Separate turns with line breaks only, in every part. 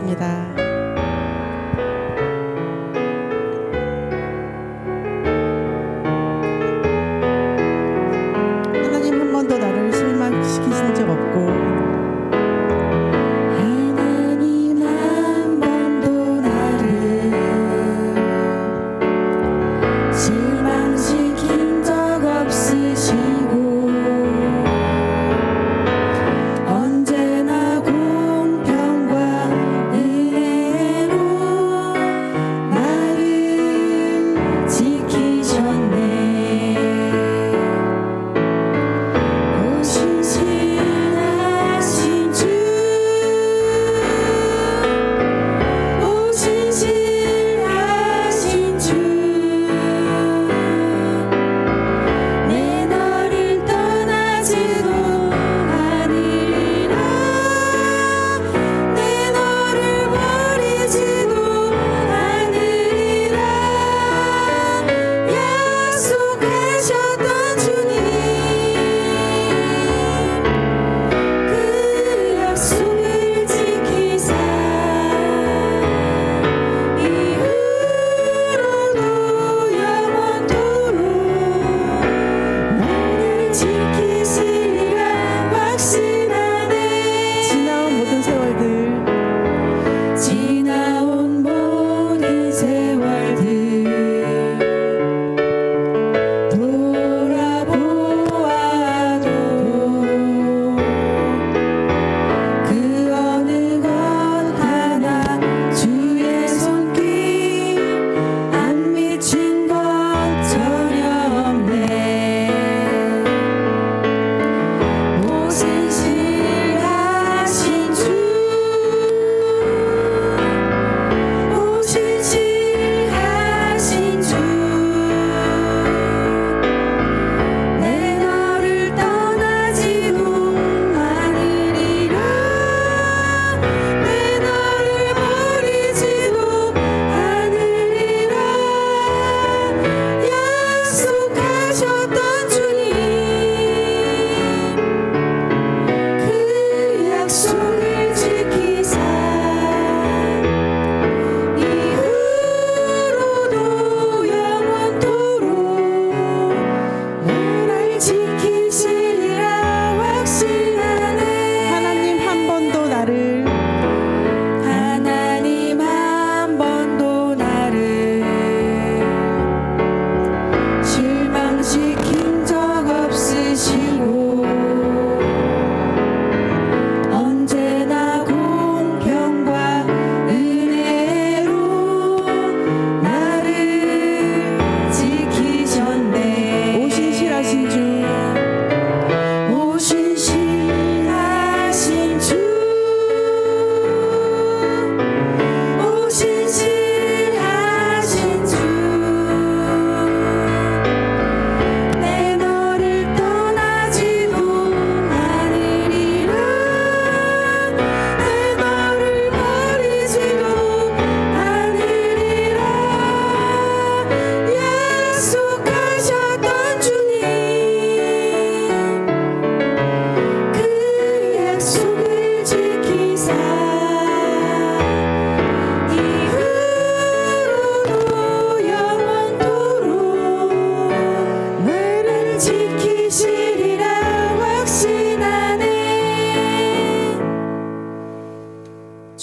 찬송드리겠습니다. 하나님 한 번도 나를 실망시키신 적 없고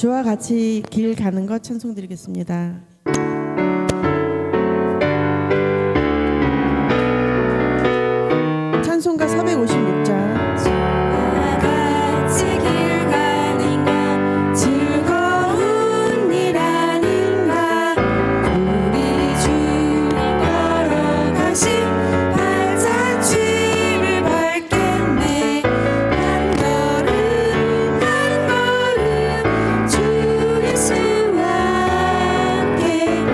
주와 같이 길 가는 것 찬송드리겠습니다. 찬송가 456장.
주 예수와 함께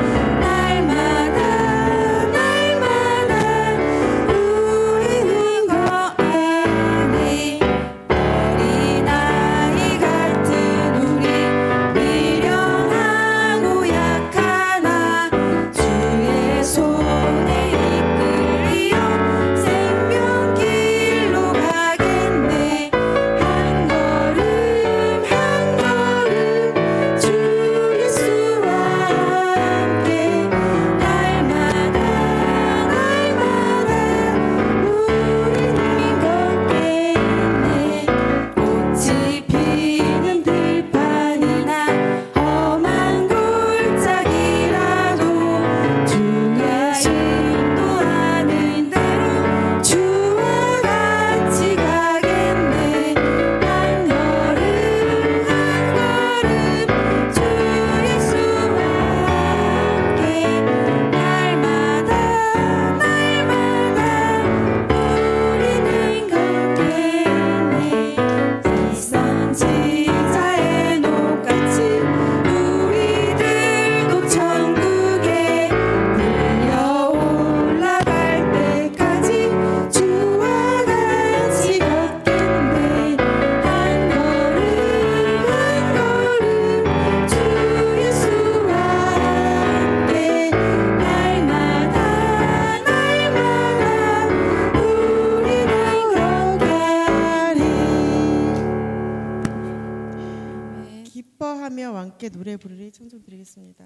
기뻐하며 왕께 노래 부르리 청송드리겠습니다.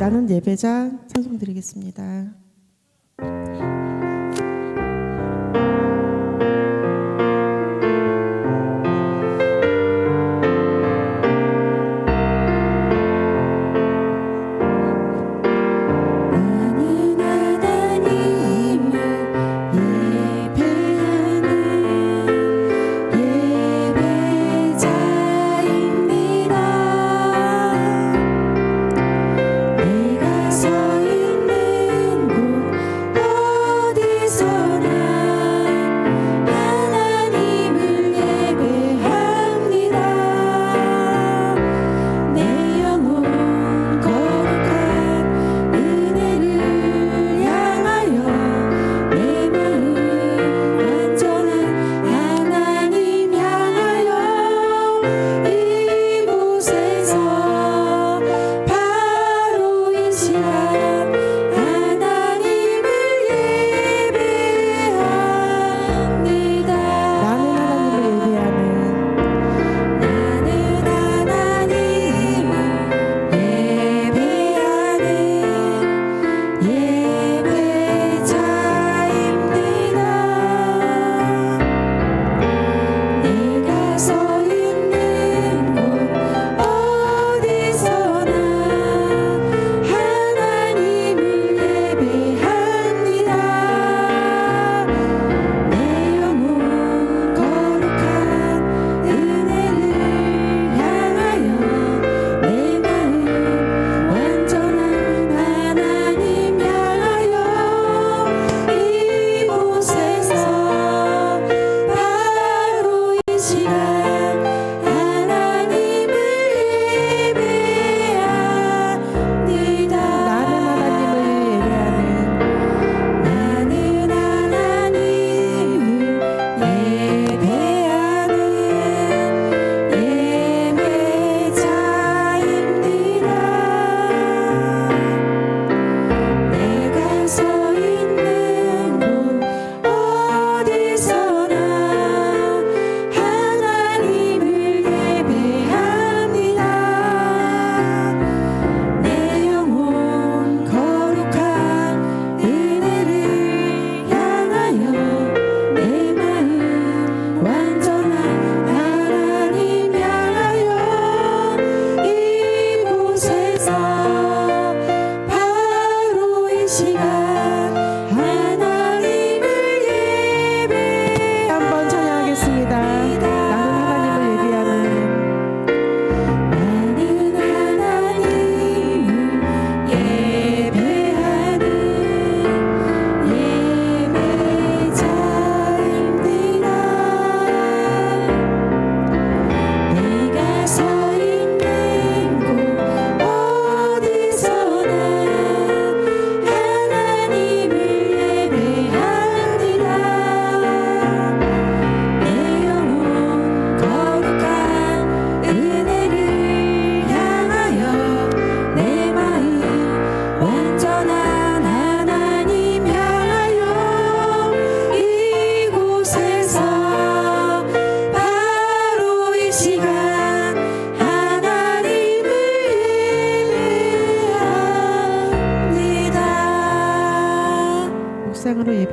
나는 예배자 찬송드리겠습니다.
내가 서 있는 곳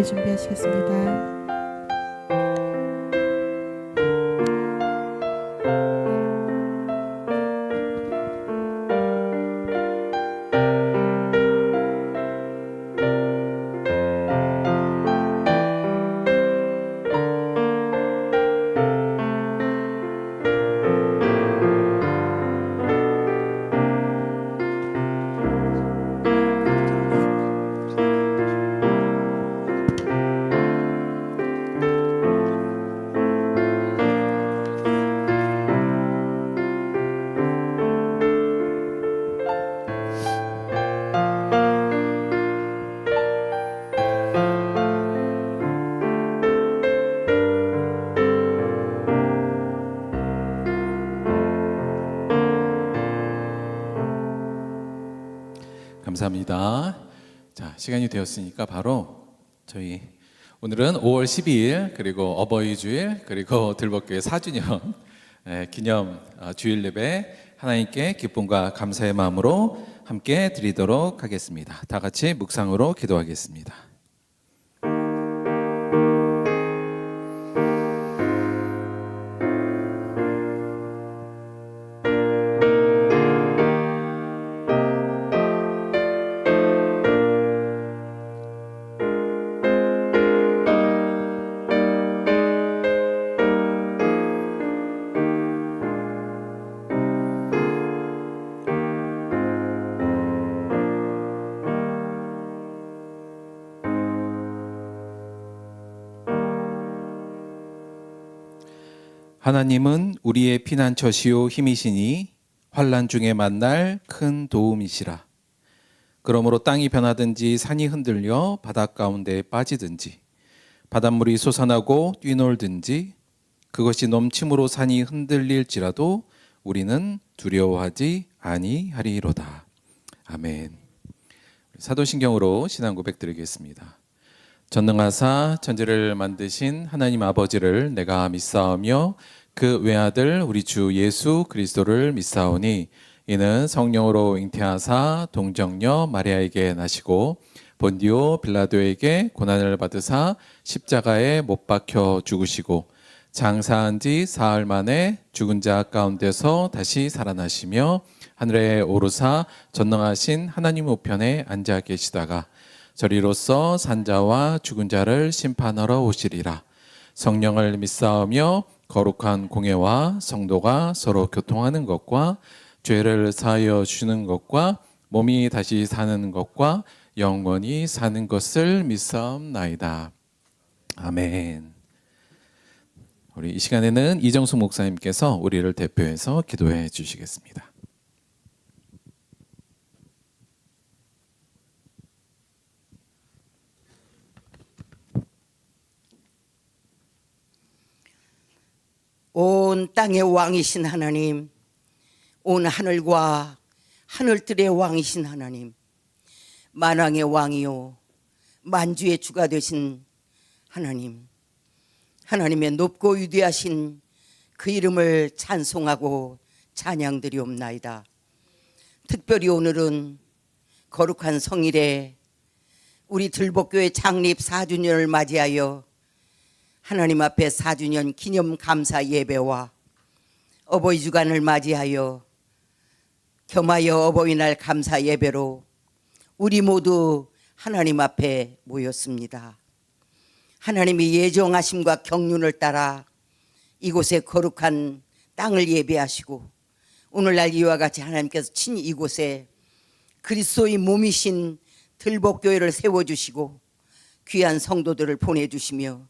준비하시겠습니다.
감사합니다. 자, 시간이 되었으니까 바로 저희 오늘은 5월 12일 그리고 어버이 주일 그리고 들복교회 4주년 기념 주일 예배 하나님께 기쁨과 감사의 마음으로 함께 드리도록 하겠습니다. 다 같이 묵상으로 기도하겠습니다. 하나님은 우리의 피난처시요 힘이시니 환난 중에 만날 큰 도움이시라. 그러므로 땅이 변하든지 산이 흔들려 바닷 가운데 빠지든지 바닷물이 솟아나고 뛰놀든지 그것이 넘침으로 산이 흔들릴지라도 우리는 두려워하지 아니하리로다. 아멘. 사도신경으로 신앙 고백 드리겠습니다. 전능하사 천지를 만드신 하나님 아버지를 내가 믿사오며 그 외아들 우리 주 예수 그리스도를 믿사오니 이는 성령으로 잉태하사 동정녀 마리아에게 나시고 본디오 빌라도에게 고난을 받으사 십자가에 못 박혀 죽으시고 장사한 지 사흘 만에 죽은 자 가운데서 다시 살아나시며 하늘에 오르사 전능하신 하나님 우편에 앉아 계시다가 저리로서 산자와 죽은 자를 심판하러 오시리라. 성령을 믿사오며 거룩한 공예와 성도가 서로 교통하는 것과 죄를 사하여 주는 것과 몸이 다시 사는 것과 영원히 사는 것을 믿사옵나이다. 아멘. 우리 이 시간에는 이정수 목사님께서 우리를 대표해서 기도해 주시겠습니다.
온 땅의 왕이신 하나님, 온 하늘과 하늘들의 왕이신 하나님, 만왕의 왕이요 만주의 주가 되신 하나님, 하나님의 높고 위대하신 그 이름을 찬송하고 찬양드리옵나이다. 특별히 오늘은 거룩한 성일에 우리 들복교회 창립 4주년을 맞이하여 하나님 앞에 4주년 기념 감사 예배와 어버이 주간을 맞이하여 겸하여 어버이날 감사 예배로 우리 모두 하나님 앞에 모였습니다. 하나님이 예정하심과 경륜을 따라 이곳에 거룩한 땅을 예배하시고 오늘날 이와 같이 하나님께서 친히 이곳에 그리스도의 몸이신 들복교회를 세워주시고 귀한 성도들을 보내주시며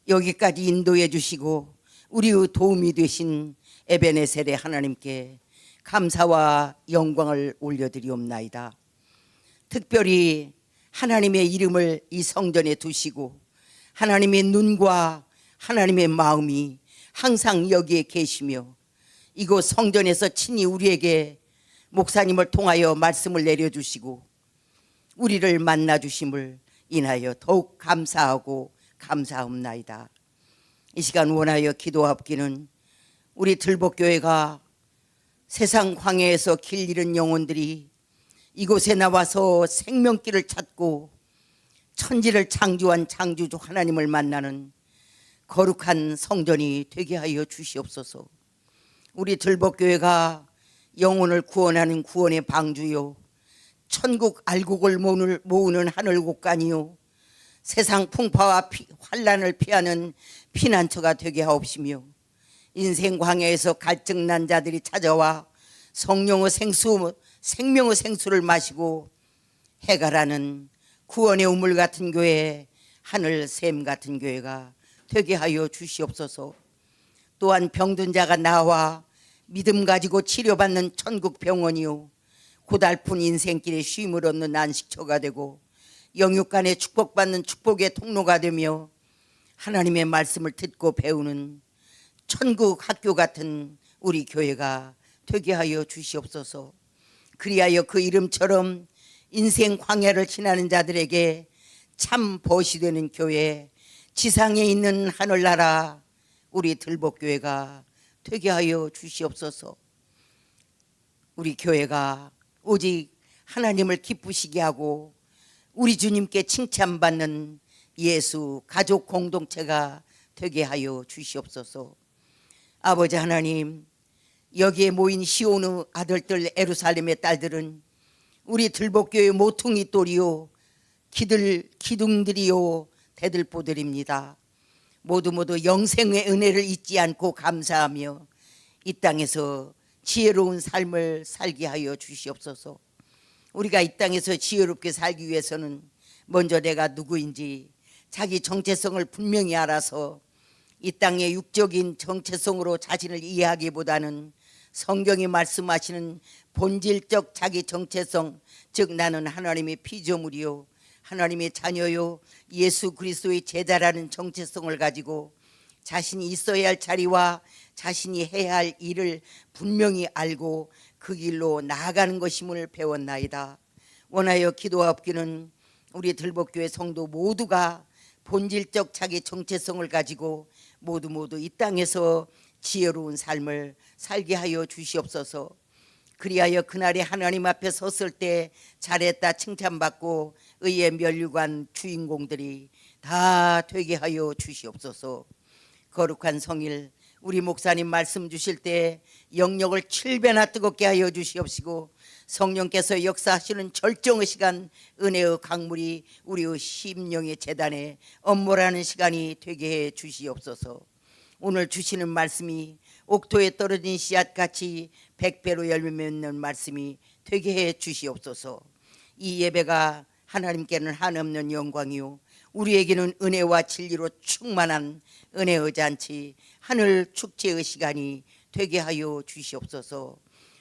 여기까지 인도해 주시고 우리의 도움이 되신 에베네셀의 하나님께 감사와 영광을 올려드리옵나이다. 특별히 하나님의 이름을 이 성전에 두시고 하나님의 눈과 하나님의 마음이 항상 여기에 계시며 이곳 성전에서 친히 우리에게 목사님을 통하여 말씀을 내려주시고 우리를 만나주심을 인하여 더욱 감사하고 감사옵나이다. 이 시간 원하여 기도합기는 우리 들복교회가 세상 광야에서 길 잃은 영혼들이 이곳에 나와서 생명길을 찾고 천지를 창조한 창조주 하나님을 만나는 거룩한 성전이 되게 하여 주시옵소서. 우리 들복교회가 영혼을 구원하는 구원의 방주요, 천국 알곡을 모으는 하늘곡간이요, 세상 풍파와 환난을 피하는 피난처가 되게 하옵시며, 인생 광야에서 갈증 난 자들이 찾아와 성령의 생명의 생수를 마시고 해가라는 구원의 우물 같은 교회, 하늘 샘 같은 교회가 되게 하여 주시옵소서. 또한 병든 자가 나와 믿음 가지고 치료받는 천국 병원이요, 고달픈 인생길에 쉼을 얻는 안식처가 되고 영육간에 축복받는 축복의 통로가 되며 하나님의 말씀을 듣고 배우는 천국 학교 같은 우리 교회가 되게 하여 주시옵소서. 그리하여 그 이름처럼 인생 광야를 지나는 자들에게 참 벗이 되는 교회, 지상에 있는 하늘나라 우리 들복교회가 되게 하여 주시옵소서. 우리 교회가 오직 하나님을 기쁘시게 하고 우리 주님께 칭찬받는 예수 가족 공동체가 되게 하여 주시옵소서. 아버지 하나님, 여기에 모인 시온의 아들들, 예루살렘의 딸들은 우리 들복교회 모퉁이 돌이요, 기둥들이요, 대들보들입니다. 모두 영생의 은혜를 잊지 않고 감사하며 이 땅에서 지혜로운 삶을 살게 하여 주시옵소서. 우리가 이 땅에서 지혜롭게 살기 위해서는 먼저 내가 누구인지 자기 정체성을 분명히 알아서 이 땅의 육적인 정체성으로 자신을 이해하기보다는 성경이 말씀하시는 본질적 자기 정체성, 즉 나는 하나님의 피조물이요, 하나님의 자녀요, 예수 그리스도의 제자라는 정체성을 가지고 자신이 있어야 할 자리와 자신이 해야 할 일을 분명히 알고 그 길로 나아가는 것임을 배웠나이다. 원하여 기도하옵기는 우리 들복교회 성도 모두가 본질적 자기 정체성을 가지고 모두 이 땅에서 지혜로운 삶을 살게 하여 주시옵소서. 그리하여 그날에 하나님 앞에 섰을 때 잘했다 칭찬받고 의의 면류관 주인공들이 다 되게 하여 주시옵소서. 거룩한 성일, 우리 목사님 말씀 주실 때 영역을 7배나 뜨겁게 하여 주시옵시고 성령께서 역사하시는 절정의 시간, 은혜의 강물이 우리의 심령의 재단에 엄몰하는 시간이 되게 해 주시옵소서. 오늘 주시는 말씀이 옥토에 떨어진 씨앗같이 100배로 열매 맺는 말씀이 되게 해 주시옵소서. 이 예배가 하나님께는 한없는 영광이요, 우리에게는 은혜와 진리로 충만한 은혜의 잔치, 하늘 축제의 시간이 되게 하여 주시옵소서.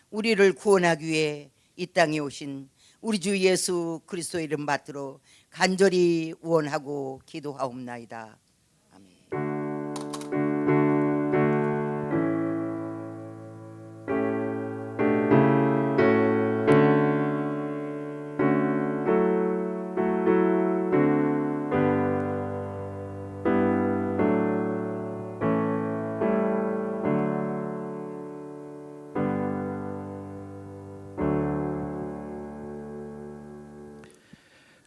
우리를 구원하기 위해 이 땅에 오신 우리 주 예수 그리스도 이름 받들어 간절히 원하고 기도하옵나이다.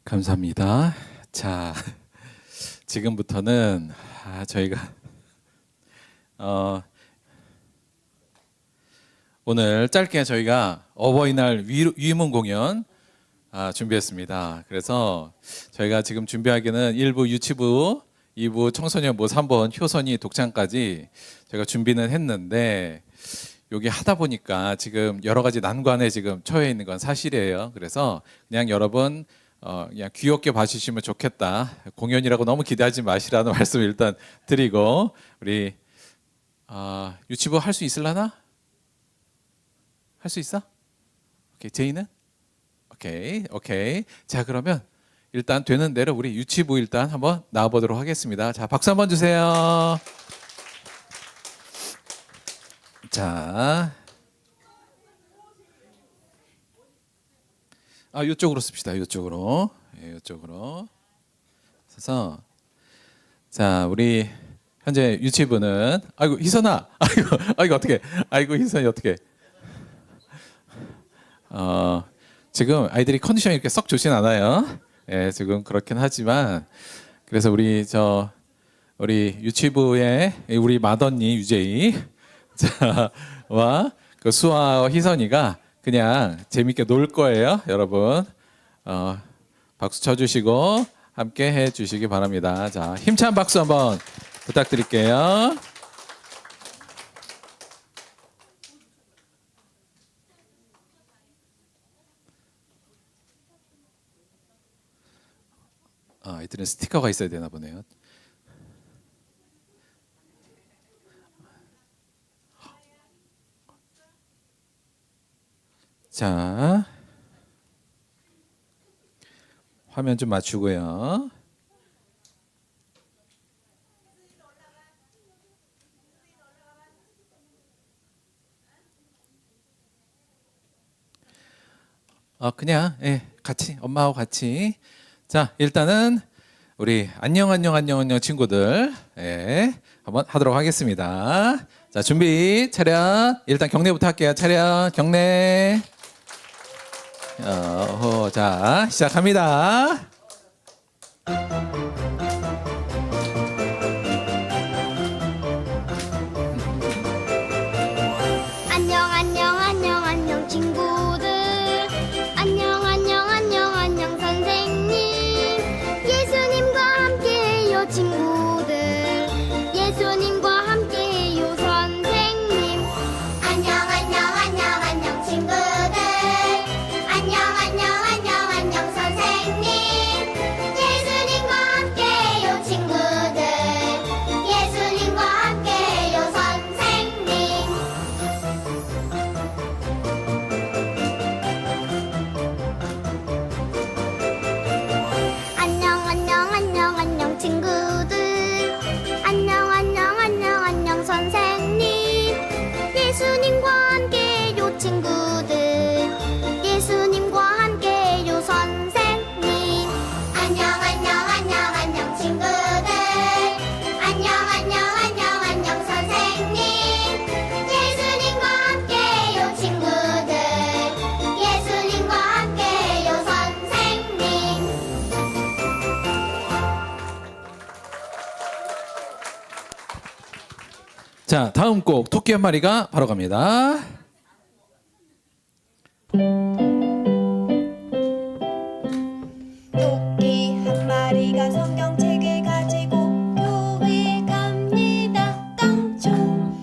감사합니다. 자, 지금부터는 저희가 오늘 짧게 저희가 어버이날 위문 공연 준비했습니다. 그래서 저희가 지금 준비하기는 1부 유치부, 2부 청소년 모 3번 효선이 독창까지 제가 준비는 했는데 여기 하다 보니까 지금 여러 가지 난관에 지금 처해 있는 건 사실이에요. 그래서 그냥 여러분 그냥 귀엽게 봐주시면 좋겠다. 공연이라고 너무 기대하지 마시라는 말씀 일단 드리고, 우리 유치부 할 수 있을라나? 할 수 있어? 오케이, 제이는? 오케이. 자, 그러면 일단 되는 대로 우리 유치부 일단 한번 나와보도록 하겠습니다. 자, 박수 한번 주세요. 자, 이쪽으로 씁시다. 이쪽으로. 그래서 자, 우리 현재 유치부는 아이고 희선아, 아이고 어떻게, 희선이 어떻게? 지금 아이들이 컨디션이 이렇게 썩 좋진 않아요. 예, 지금 그렇긴 하지만 그래서 우리 유치부의 우리 맏언니 유재희 자와 그 수아와 희선이가 그냥 재밌게 놀 거예요, 여러분. 박수 쳐주시고 함께 해주시기 바랍니다. 자, 힘찬 박수 한번 부탁드릴게요. 이들은 스티커가 있어야 되나 보네요. 자, 화면 좀 맞추고요. 그냥 같이 엄마하고 같이. 자, 일단은 우리 안녕 친구들 한번 하도록 하겠습니다. 자, 준비 차렷. 일단 경례부터 할게요. 차렷 경례. 자, 시작합니다.
안녕 친구들. 안녕 선생님. 예수님과 함께해요 친구들. 예수님과 함께해요 선생님. 안녕 친구들. 안녕 선생님. 예수님과 함께해요 친구들. 예수님과 함께해요 선생님. 안녕 친구들. 안녕 선생님. 예수님과 함께해요 친구들. 예수님과 함께해요 선생님. 안녕 친구들. 안녕 선생님. 예수님과 함께해요 친구들. 예수님과 함께해요 선생님.
자, 다음 곡 토끼 한 마리가 바로 갑니다.
토끼 한 마리가 성경책을 가지고 교회 갑니다. 깡총.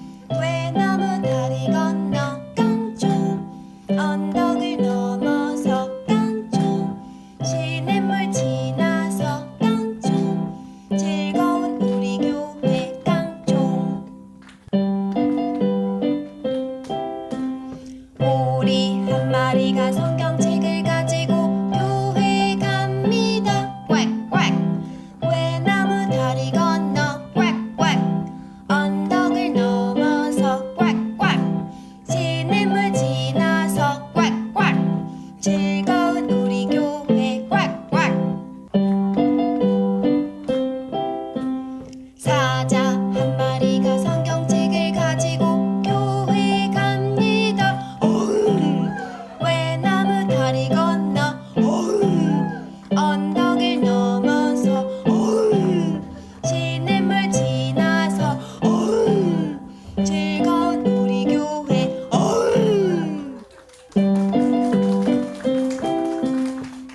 외나무 다리 건너 깡총. 언덕을 넘어서 깡총. 시냇물 지나서 깡총. 즐거운 우리 교회 깡총. 오리 한 마리가 성경책을 가지고 교회 갑니다. 꽥꽥. 외나무 다리 건너 꽥꽥. 언덕을 넘어서 꽥꽥. 시냇물 지나서 꽥꽥. 즐거운 우리 교회 꽥꽥. 사자 한 마리가 성경책을 가지고 교회 갑니다. 외나무 다리 건너 언덕을 넘어서 시냇물 지나서 즐거운 우리 교회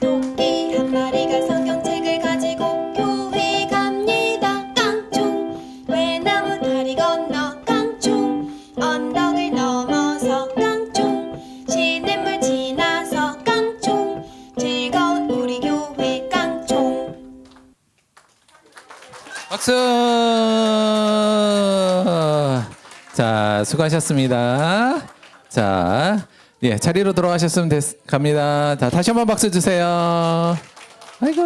토끼 한 마리가 성경책을 가지고 교회 갑니다. 깡총. 외나무 다리 건너 깡총. 언덕을 넘어서 깡총. 시냇물 지나서 깡총. 즐거운 우리 교회 깡총.
박수. 자, 수고하셨습니다. 자, 자리로 돌아가셨으면 갑니다. 자, 다시 한번 박수 주세요. 아이고.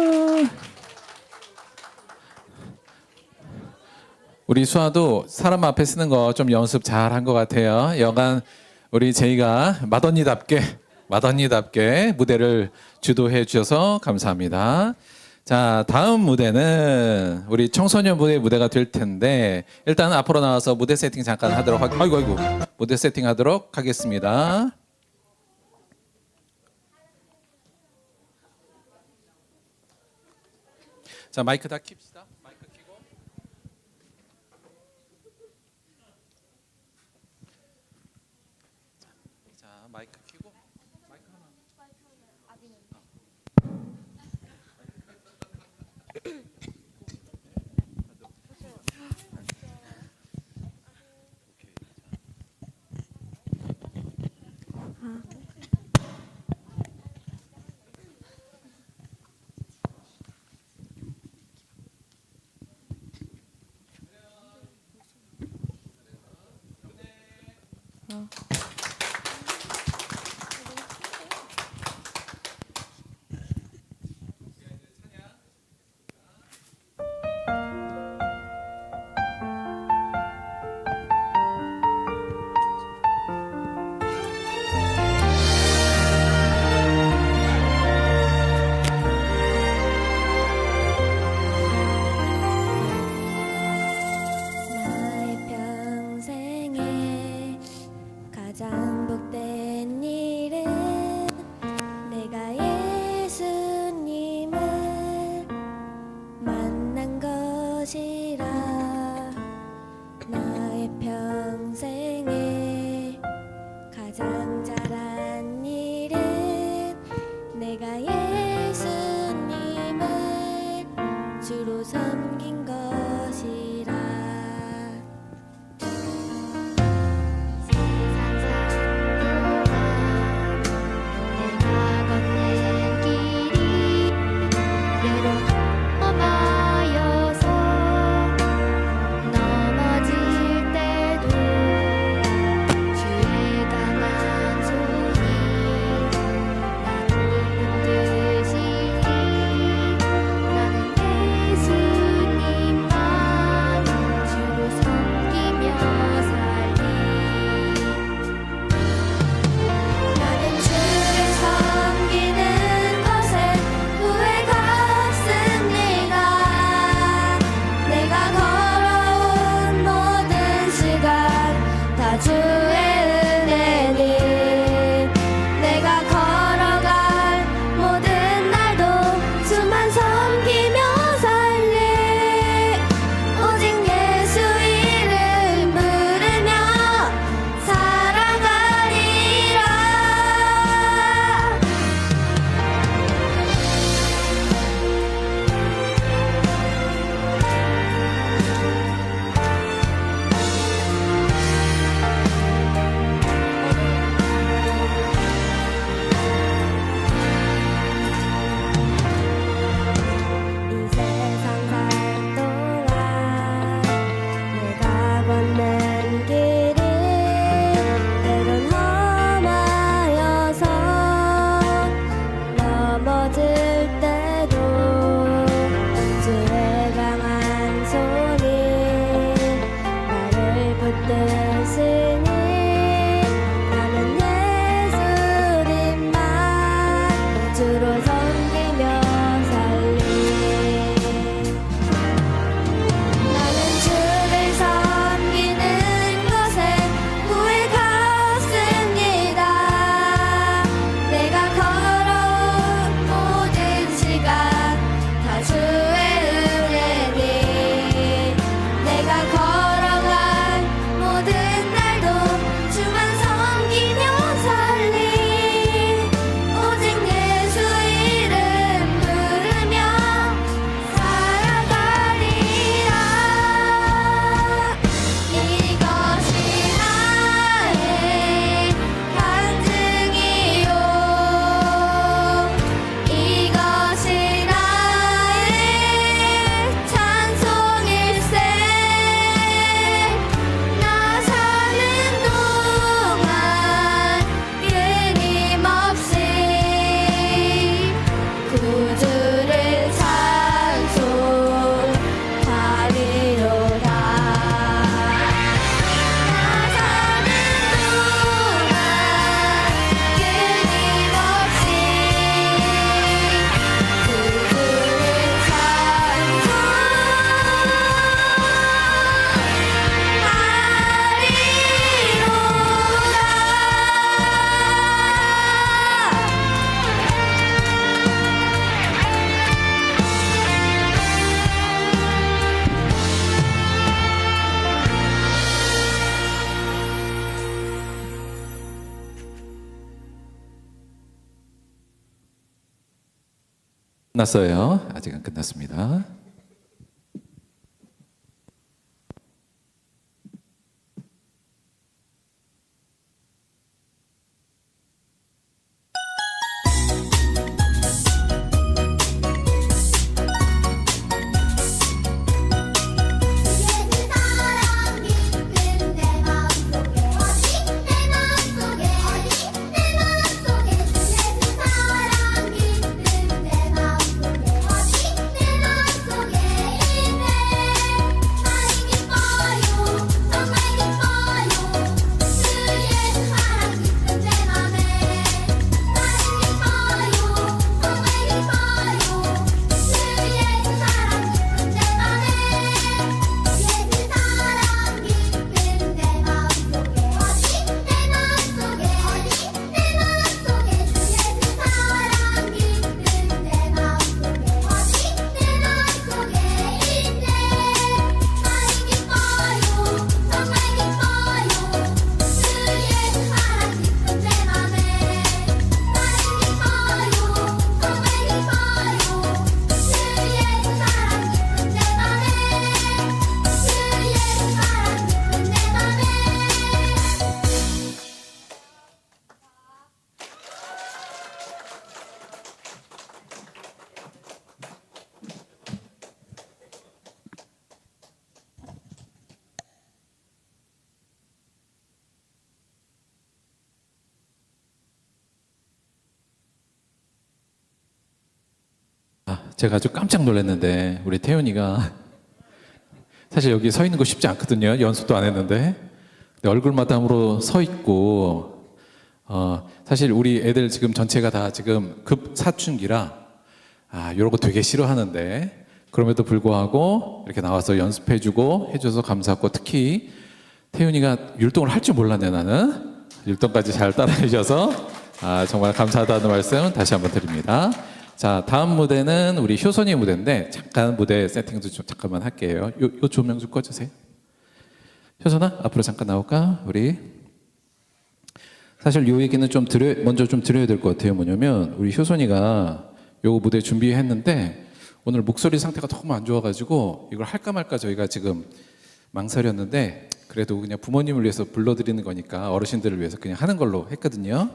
우리 수아도 사람 앞에 쓰는 거 좀 연습 잘 한 것 같아요. 여간 우리 제이가 맏언니답게 무대를 주도해 주셔서 감사합니다. 자, 다음 무대는 우리 청소년부의 무대가 될 텐데 일단 앞으로 나와서 무대 세팅 잠깐 하도록 무대 세팅 하도록 하겠습니다. 자, 마이크 다 킵시다. 마이크 켜고. 자, 마이크 켜고. 마이크 하나.
나의 평생에 가장 복된 일은 내가 예수님을 만난 것이라. 나의 평생에 가장 잘한 일은 내가 예수님을 주로 섬긴 것이라. 세상 살동안 내가 걷는 길이 때론 험하여서 넘어질 때도 주의 강한 손이 나를 붙드시니 나는 예수님만 주로 섬기며 살리. 나는 주를 섬기는 것에 후회가 없습니다. 내가 걸어온 모든 시간 다 주의 은혜니 내가 걸어갈 모든 날도 주만 섬기며 살리. 오직 예수 이름 부르며 살아가리라. 이 세상 살 동안 내가 걷는 길이 때론 험하여서 넘어질 때도 주의 강한 손이 나를 붙드시니 나는 예수님만 주로 섬기며 살리. 나는 주를 섬기는 것에 후회가 없습니다. 내가 걸어온 모든 시간 다 주의 은혜니 내가 걸어갈 모든 날도 주만 섬기며 살리. 오직 예수 이름
끝났어요. 아직은 끝났습니다.
예수 사랑 깊은 내 마음속에 어디 내 마음속에 어디 내 마음속에 예수 사랑 깊은 내 마음속에 어디 내 마음속에 있네. 많이 기뻐요 정말 기뻐요 그 예수 사랑 깊은 내 맘에. 많이 기뻐요 정말 기뻐요 그 예수 사랑 깊은 내 맘에. 예수 사랑 깊은 내 마음속에 어디 내 마음속에 어디 내 마음속에 예수 사랑 깊은 내 마음속에 어디 내 마음속에 있네. 많이 기뻐요 정말 기뻐요 그 예수 사랑 깊은 내 맘에. 많이 기뻐요 정말 기뻐요 그 예수 사랑 깊은 내 맘에. 그 예수 사랑 깊은 내 맘에.
제가 아주 깜짝 놀랐는데 우리 태윤이가 사실 여기 서 있는 거 쉽지 않거든요. 연습도 안 했는데. 근데 얼굴마담으로 서 있고 사실 우리 애들 지금 전체가 다 지금 급 사춘기라 이런 거 되게 싫어하는데 그럼에도 불구하고 이렇게 나와서 연습해주고 해줘서 감사하고 특히 태윤이가 율동을 할 줄 몰랐네 나는. 율동까지 잘 따라해줘서 정말 감사하다는 말씀 다시 한번 드립니다. 자, 다음 무대는 우리 효선이 무대인데 잠깐 무대 세팅도 좀 잠깐만 할게요. 요 조명 좀 꺼주세요. 효선아 앞으로 잠깐 나올까? 우리 사실 요 얘기는 좀 먼저 좀 드려야 될 것 같아요. 뭐냐면 우리 효선이가 요 무대 준비했는데 오늘 목소리 상태가 너무 안 좋아가지고 이걸 할까 말까 저희가 지금 망설였는데 그래도 그냥 부모님을 위해서 불러드리는 거니까 어르신들을 위해서 그냥 하는 걸로 했거든요.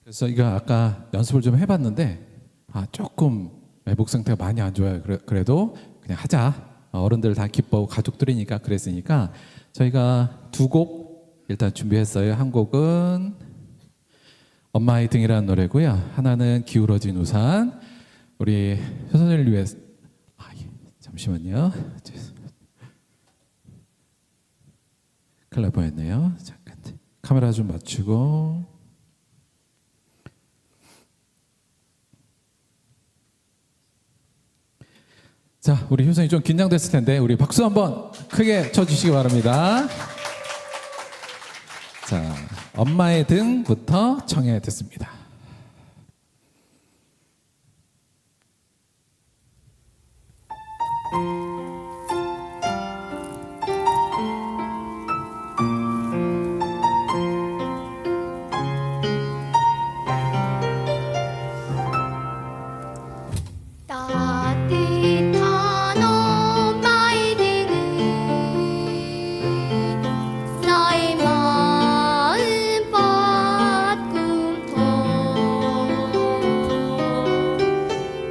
그래서 이거 아까 연습을 좀 해봤는데 조금 목 상태가 많이 안 좋아요. 그래도 그냥 하자. 어른들 다 기뻐하고 가족들이니까 그랬으니까 저희가 두 곡 일단 준비했어요. 한 곡은 엄마의 등이라는 노래고요. 하나는 기울어진 우산. 우리 효선이를 위해서 잠시만요. 큰일 날 뻔했네요. 잠깐 카메라 좀 맞추고. 자, 우리 효선이 좀 긴장됐을 텐데 우리 박수 한번 크게 쳐주시기 바랍니다. 자, 엄마의 등부터 청해 듣습니다.
따뜻한 엄마의 등은 나의 마음밭꿈터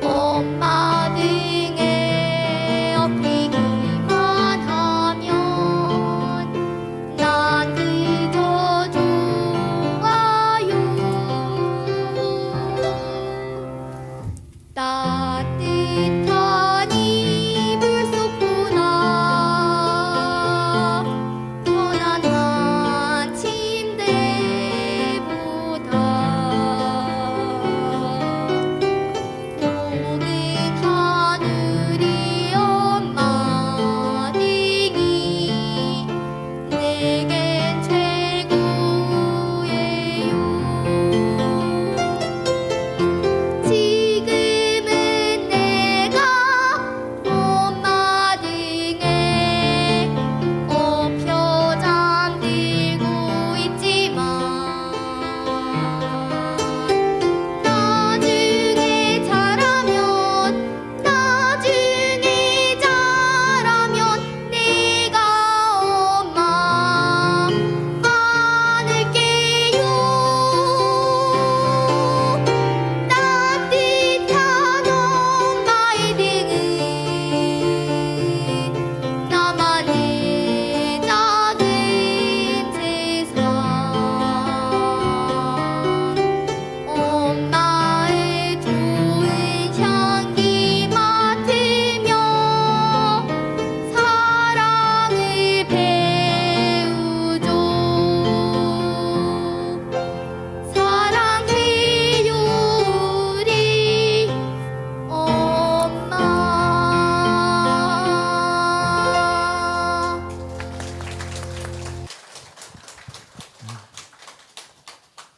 엄마 등에 업히기만 하면 난 그저 좋아요. 따뜻한 이불 속보다 편안한 침대보다 높은 하늘이 엄마 등이 내겐 최고야.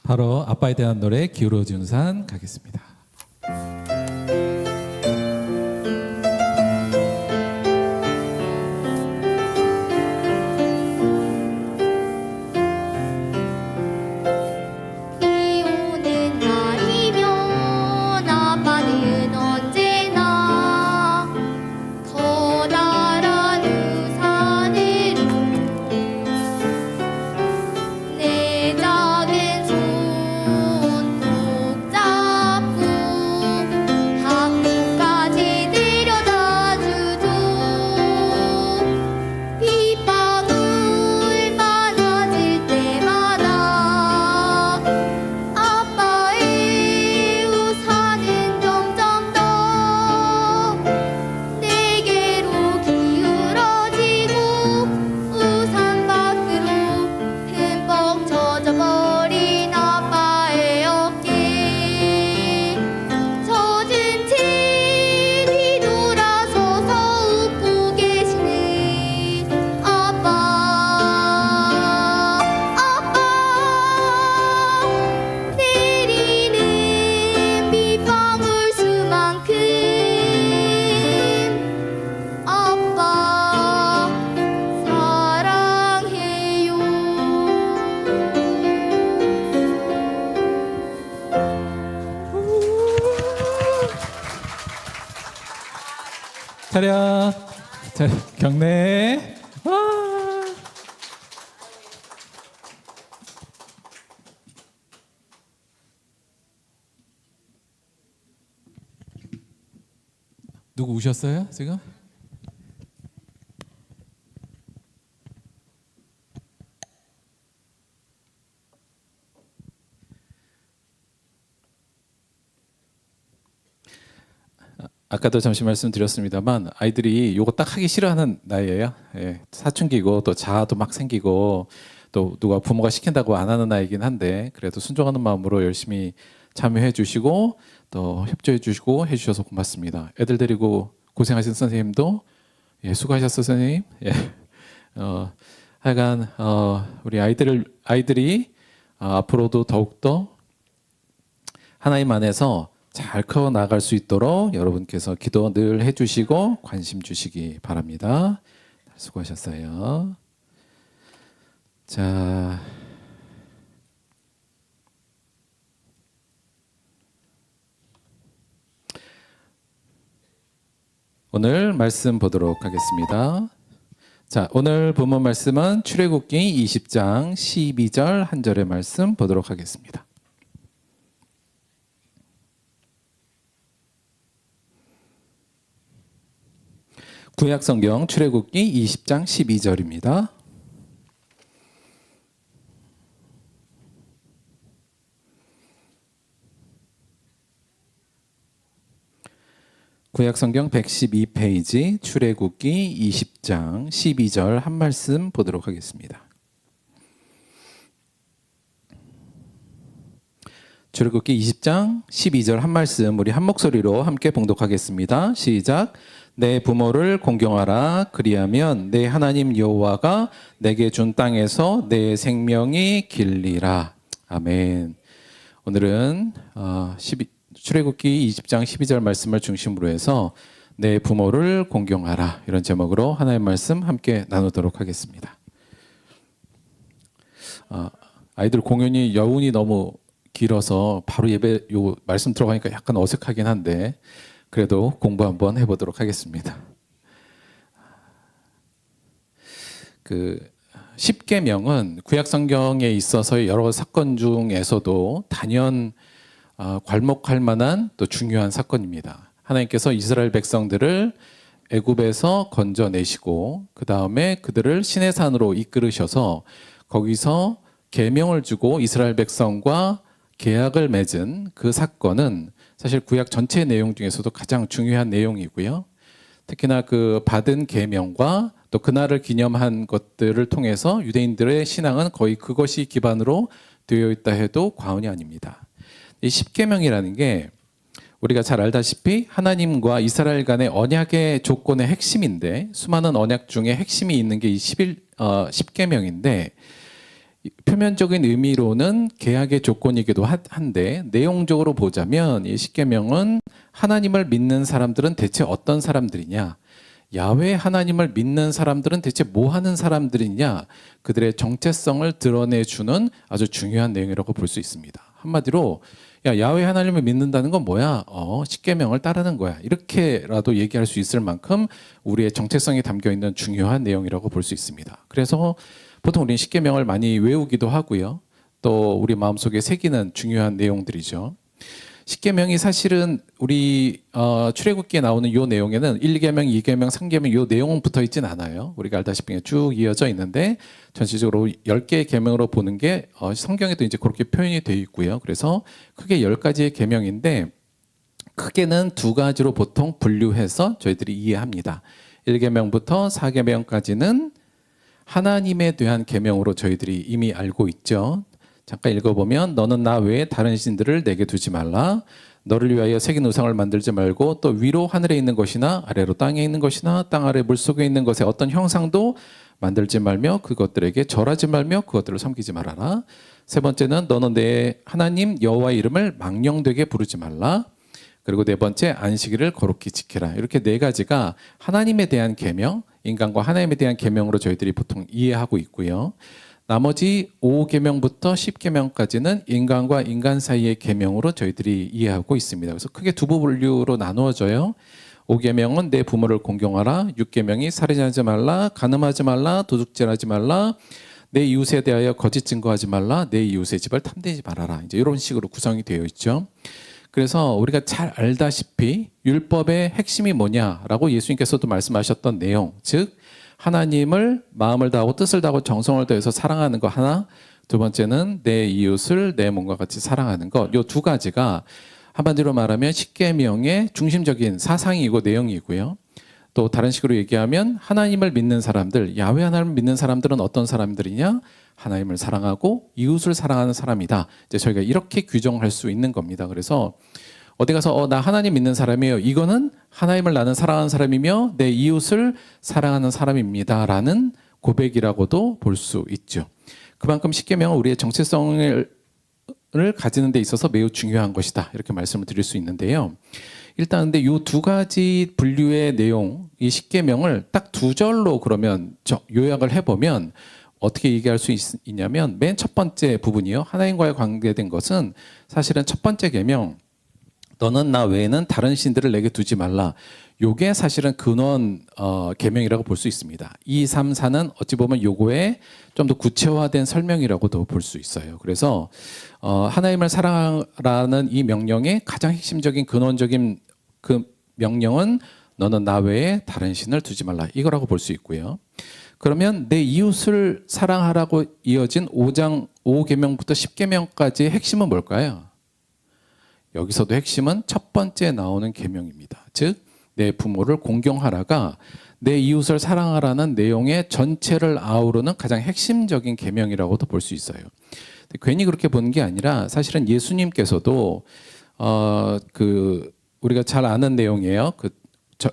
바로 아빠에 대한 노래 기울어준 산 가겠습니다.
비 오는 날이면 아빠는 언제나 커다란 우산으로 내 작은 손 꼭 잡고 학교까지 데려다 주죠. 빗방울 많아질 때마다 아빠의 우산은 점점 더 내게로 기울어지고 우산 밖으로 흠뻑 젖어버린 아빠의 어깨 젖은 채 뒤돌아서서 웃고 계시는 아빠 내리는 빗방울 수만큼 아빠 사랑해요.
차렷, 차렷, 경례. 와. 누구 우셨어요 지금? 아까도 잠시 말씀드렸습니다만 아이들이 요거 딱 하기 싫어하는 나이예요. 예, 사춘기고 또 자아도 막 생기고 또 누가 부모가 시킨다고 안 하는 나이긴 한데 그래도 순종하는 마음으로 열심히 참여해 주시고 또 협조해 주시고 해주셔서 고맙습니다. 애들 데리고 고생하신 선생님도 예, 수고하셨어요 선생님. 예, 하여간 우리 아이들이 앞으로도 더욱더 하나님 안에서 잘 커 나갈 수 있도록 여러분께서 기도 늘 해주시고 관심 주시기 바랍니다. 수고하셨어요. 자, 오늘 말씀 보도록 하겠습니다. 자, 오늘 본문 말씀은 출애굽기 20장 12절 한 절의 말씀 보도록 하겠습니다. 구약 성경 출애굽기 20장 12절입니다. 구약 성경 112페이지 출애굽기 20장 12절 한 말씀 보도록 하겠습니다. 출애굽기 20장 12절 한 말씀 우리 한 목소리로 함께 봉독하겠습니다. 시작. 내 부모를 공경하라. 그리하면 내 하나님 여호와가 내게 준 땅에서 내 생명이 길리라. 아멘. 오늘은 출애굽기 20장 12절 말씀을 중심으로 해서 내 부모를 공경하라 이런 제목으로 하나님의 말씀 함께 나누도록 하겠습니다. 아이들 공연이 여운이 너무 길어서 바로 예배 요 말씀 들어가니까 약간 어색하긴 한데 그래도 공부 한번 해보도록 하겠습니다. 그 10계명은 구약 성경에 있어서 여러 사건 중에서도 단연 괄목할 만한 또 중요한 사건입니다. 하나님께서 이스라엘 백성들을 애굽에서 건져내시고 그 다음에 그들을 시내산으로 이끌으셔서 거기서 계명을 주고 이스라엘 백성과 계약을 맺은 그 사건은 사실 구약 전체 내용 중에서도 가장 중요한 내용이고요. 특히나 그 받은 계명과 또 그날을 기념한 것들을 통해서 유대인들의 신앙은 거의 그것이 기반으로 되어 있다 해도 과언이 아닙니다. 이 10계명이라는 게 우리가 잘 알다시피 하나님과 이스라엘 간의 언약의 조건의 핵심인데 수많은 언약 중에 핵심이 있는 게 이 10계명인데 표면적인 의미로는 계약의 조건이기도 한데 내용적으로 보자면 이 십계명은 하나님을 믿는 사람들은 대체 어떤 사람들이냐, 야훼 하나님을 믿는 사람들은 대체 뭐 하는 사람들이냐, 그들의 정체성을 드러내주는 아주 중요한 내용이라고 볼 수 있습니다. 한마디로 야훼 하나님을 믿는다는 건 뭐야? 십계명을 따르는 거야. 이렇게라도 얘기할 수 있을 만큼 우리의 정체성이 담겨 있는 중요한 내용이라고 볼 수 있습니다. 그래서 보통 우리는 십계명을 많이 외우기도 하고요. 또 우리 마음속에 새기는 중요한 내용들이죠. 십계명이 사실은 우리 출애굽기에 나오는 이 내용에는 1계명, 2계명, 3계명 이 내용은 붙어 있진 않아요. 우리가 알다시피 쭉 이어져 있는데 전체적으로 10개의 계명으로 보는 게 성경에도 이제 그렇게 표현이 되어 있고요. 그래서 크게 10가지의 계명인데 크게는 두 가지로 보통 분류해서 저희들이 이해합니다. 1계명부터 4계명까지는 하나님에 대한 계명으로 저희들이 이미 알고 있죠. 잠깐 읽어보면 너는 나 외에 다른 신들을 내게 두지 말라. 너를 위하여 새긴 우상을 만들지 말고 또 위로 하늘에 있는 것이나 아래로 땅에 있는 것이나 땅 아래 물속에 있는 것의 어떤 형상도 만들지 말며 그것들에게 절하지 말며 그것들을 섬기지 말아라. 세 번째는 너는 내 하나님 여호와의 이름을 망령되게 부르지 말라. 그리고 네 번째 안식일을 거룩히 지키라. 이렇게 네 가지가 하나님에 대한 계명, 인간과 하나님에 대한 계명으로 저희들이 보통 이해하고 있고요. 나머지 5계명부터 10계명까지는 인간과 인간 사이의 계명으로 저희들이 이해하고 있습니다. 그래서 크게 두 분류로 나누어져요. 5계명은 내 부모를 공경하라. 6계명이 살인하지 말라, 간음하지 말라, 도둑질하지 말라, 내 이웃에 대하여 거짓 증거하지 말라, 내 이웃의 집을 탐내지 말아라. 이제 이런 식으로 구성이 되어 있죠. 그래서 우리가 잘 알다시피 율법의 핵심이 뭐냐라고 예수님께서도 말씀하셨던 내용, 즉 하나님을 마음을 다하고 뜻을 다하고 정성을 다해서 사랑하는 거 하나, 두 번째는 내 이웃을 내 몸과 같이 사랑하는 것, 이 두 가지가 한마디로 말하면 십계명의 중심적인 사상이고 내용이고요. 또 다른 식으로 얘기하면 하나님을 믿는 사람들, 야훼 하나님을 믿는 사람들은 어떤 사람들이냐? 하나님을 사랑하고 이웃을 사랑하는 사람이다. 이제 저희가 이렇게 규정할 수 있는 겁니다. 그래서 어디 가서 나 하나님 믿는 사람이에요. 이거는 하나님을 나는 사랑하는 사람이며 내 이웃을 사랑하는 사람입니다라는 고백이라고도 볼 수 있죠. 그만큼 십계명은 우리의 정체성을 가지는 데 있어서 매우 중요한 것이다. 이렇게 말씀을 드릴 수 있는데요. 일단 근데 이 두 가지 분류의 내용, 이 십계명을 딱 두 절로 그러면 요약을 해보면 어떻게 얘기할 수 있냐면 맨 첫 번째 부분이요. 하나님과의 관계된 것은 사실은 첫 번째 계명, 너는 나 외에는 다른 신들을 내게 두지 말라. 요게 사실은 근원 계명이라고 볼 수 있습니다. 2, 3, 4는 어찌 보면 요거에 좀 더 구체화된 설명이라고도 볼 수 있어요. 그래서 하나님을 사랑하라는 이 명령의 가장 핵심적인 근원적인 그 명령은 너는 나 외에 다른 신을 두지 말라. 이거라고 볼 수 있고요. 그러면 내 이웃을 사랑하라고 이어진 5계명부터 10계명까지의 핵심은 뭘까요? 여기서도 핵심은 첫 번째 나오는 계명입니다. 즉, 내 부모를 공경하라가 내 이웃을 사랑하라는 내용의 전체를 아우르는 가장 핵심적인 계명이라고도 볼 수 있어요. 괜히 그렇게 보는 게 아니라 사실은 예수님께서도 우리가 잘 아는 내용이에요.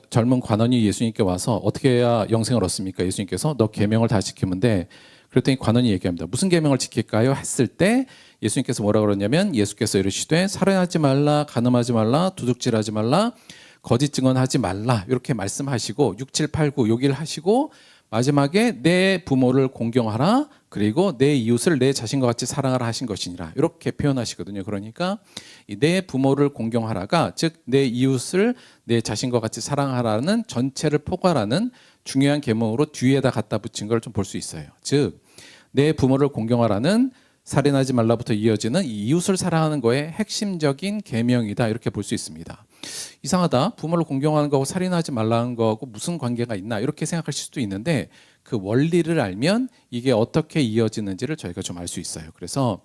젊은 관원이 예수님께 와서 어떻게 해야 영생을 얻습니까? 예수님께서 너 계명을 다 지키면 돼. 그랬더니 관원이 얘기합니다. 무슨 계명을 지킬까요? 했을 때 예수님께서 뭐라 그러냐면 예수께서 이르시되 살인하지 말라, 간음하지 말라, 도둑질하지 말라, 거짓 증언하지 말라 이렇게 말씀하시고 6, 7, 8, 9 여기를 하시고 마지막에 내 부모를 공경하라 그리고 내 이웃을 내 자신과 같이 사랑하라 하신 것이니라 이렇게 표현하시거든요. 그러니까 내 부모를 공경하라가 즉 내 이웃을 내 자신과 같이 사랑하라는 전체를 포괄하는 중요한 계명으로 뒤에다 갖다 붙인 걸 좀 볼 수 있어요. 즉 내 부모를 공경하라는 살인하지 말라부터 이어지는 이 이웃을 사랑하는 거의 핵심적인 계명이다 이렇게 볼 수 있습니다. 이상하다. 부모를 공경하는 거하고 살인하지 말라는 거하고 무슨 관계가 있나 이렇게 생각하실 수도 있는데 그 원리를 알면 이게 어떻게 이어지는지를 저희가 좀 알 수 있어요. 그래서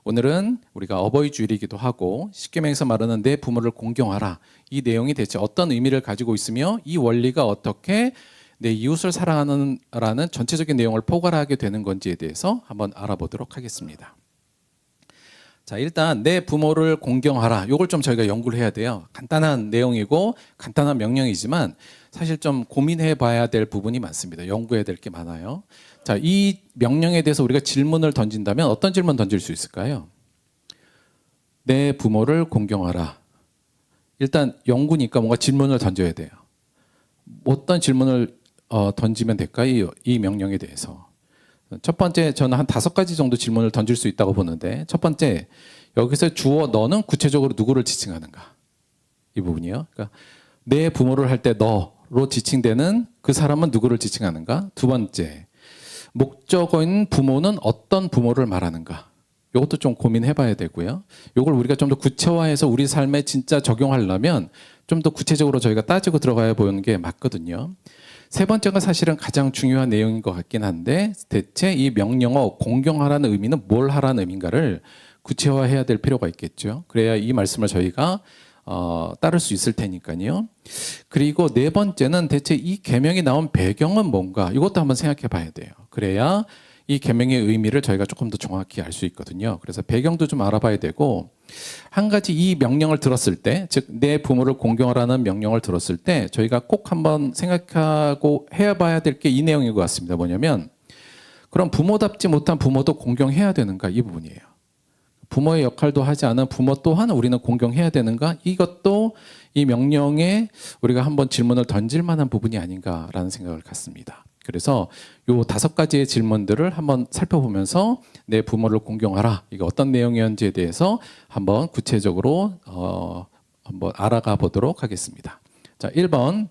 오늘은 우리가 어버이 주일이기도 하고 십계명에서 말하는 내 부모를 공경하라 이 내용이 대체 어떤 의미를 가지고 있으며 이 원리가 어떻게 내 이웃을 사랑하는 라는 전체적인 내용을 포괄하게 되는 건지에 대해서 한번 알아보도록 하겠습니다. 자, 일단 내 부모를 공경하라. 이걸 좀 저희가 연구를 해야 돼요. 간단한 내용이고 간단한 명령이지만 사실 좀 고민해 봐야 될 부분이 많습니다. 연구해야 될 게 많아요. 자, 이 명령에 대해서 우리가 질문을 던진다면 어떤 질문 던질 수 있을까요? 내 부모를 공경하라. 일단 연구니까 뭔가 질문을 던져야 돼요. 어떤 질문을 던지면 될까요? 이 명령에 대해서. 첫 번째, 저는 한 5가지 정도 질문을 던질 수 있다고 보는데, 첫 번째, 여기서 주어 너는 구체적으로 누구를 지칭하는가? 이 부분이요. 그러니까 내 부모를 할 때 너로 지칭되는 그 사람은 누구를 지칭하는가? 두 번째, 목적어인 부모는 어떤 부모를 말하는가? 이것도 좀 고민해 봐야 되고요. 이걸 우리가 좀 더 구체화해서 우리 삶에 진짜 적용하려면 좀 더 구체적으로 저희가 따지고 들어가야 보는 게 맞거든요. 세 번째가 사실은 가장 중요한 내용인 것 같긴 한데, 대체 이 명령어 공경하라는 의미는 뭘 하라는 의미인가를 구체화해야 될 필요가 있겠죠. 그래야 이 말씀을 저희가 따를 수 있을 테니까요. 그리고 네 번째는 대체 이 계명이 나온 배경은 뭔가, 이것도 한번 생각해 봐야 돼요. 그래야 이 계명의 의미를 저희가 조금 더 정확히 알 수 있거든요. 그래서 배경도 좀 알아봐야 되고, 한 가지 이 명령을 들었을 때, 즉 내 부모를 공경하라는 명령을 들었을 때 저희가 꼭 한번 생각하고 해봐야 될 게 이 내용인 것 같습니다. 뭐냐면, 그럼 부모답지 못한 부모도 공경해야 되는가? 이 부분이에요. 부모의 역할도 하지 않은 부모 또한 우리는 공경해야 되는가? 이것도 이 명령에 우리가 한번 질문을 던질 만한 부분이 아닌가라는 생각을 갖습니다. 그래서 요 5가지의 질문들을 한번 살펴보면서 내 부모를 공경하라. 이게 어떤 내용이었는지에 대해서 한번 구체적으로 한번 알아가 보도록 하겠습니다. 자, 1번.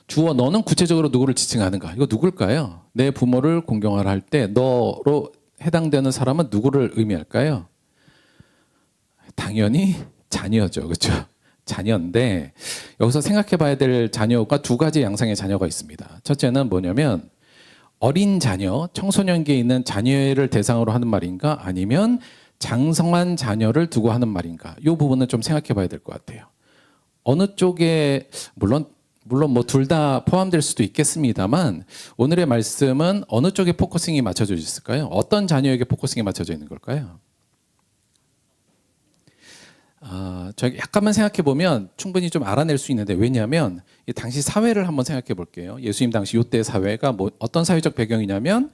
주어 너는 구체적으로 누구를 지칭하는가? 이거 누굴까요? 내 부모를 공경하라 할 때 너로 해당되는 사람은 누구를 의미할까요? 당연히 자녀죠. 그렇죠? 자녀인데 여기서 생각해 봐야 될 자녀가 2가지 양상의 자녀가 있습니다. 첫째는 뭐냐면 어린 자녀, 청소년기에 있는 자녀를 대상으로 하는 말인가, 아니면 장성한 자녀를 두고 하는 말인가. 이 부분은 좀 생각해 봐야 될 것 같아요. 어느 쪽에 물론 뭐 둘 다 포함될 수도 있겠습니다만, 오늘의 말씀은 어느 쪽에 포커싱이 맞춰져 있을까요? 어떤 자녀에게 포커싱이 맞춰져 있는 걸까요? 저희 약간만 생각해 보면 충분히 좀 알아낼 수 있는데, 왜냐하면 이 당시 사회를 한번 생각해 볼게요. 예수님 당시 이때 사회가 뭐 어떤 사회적 배경이냐면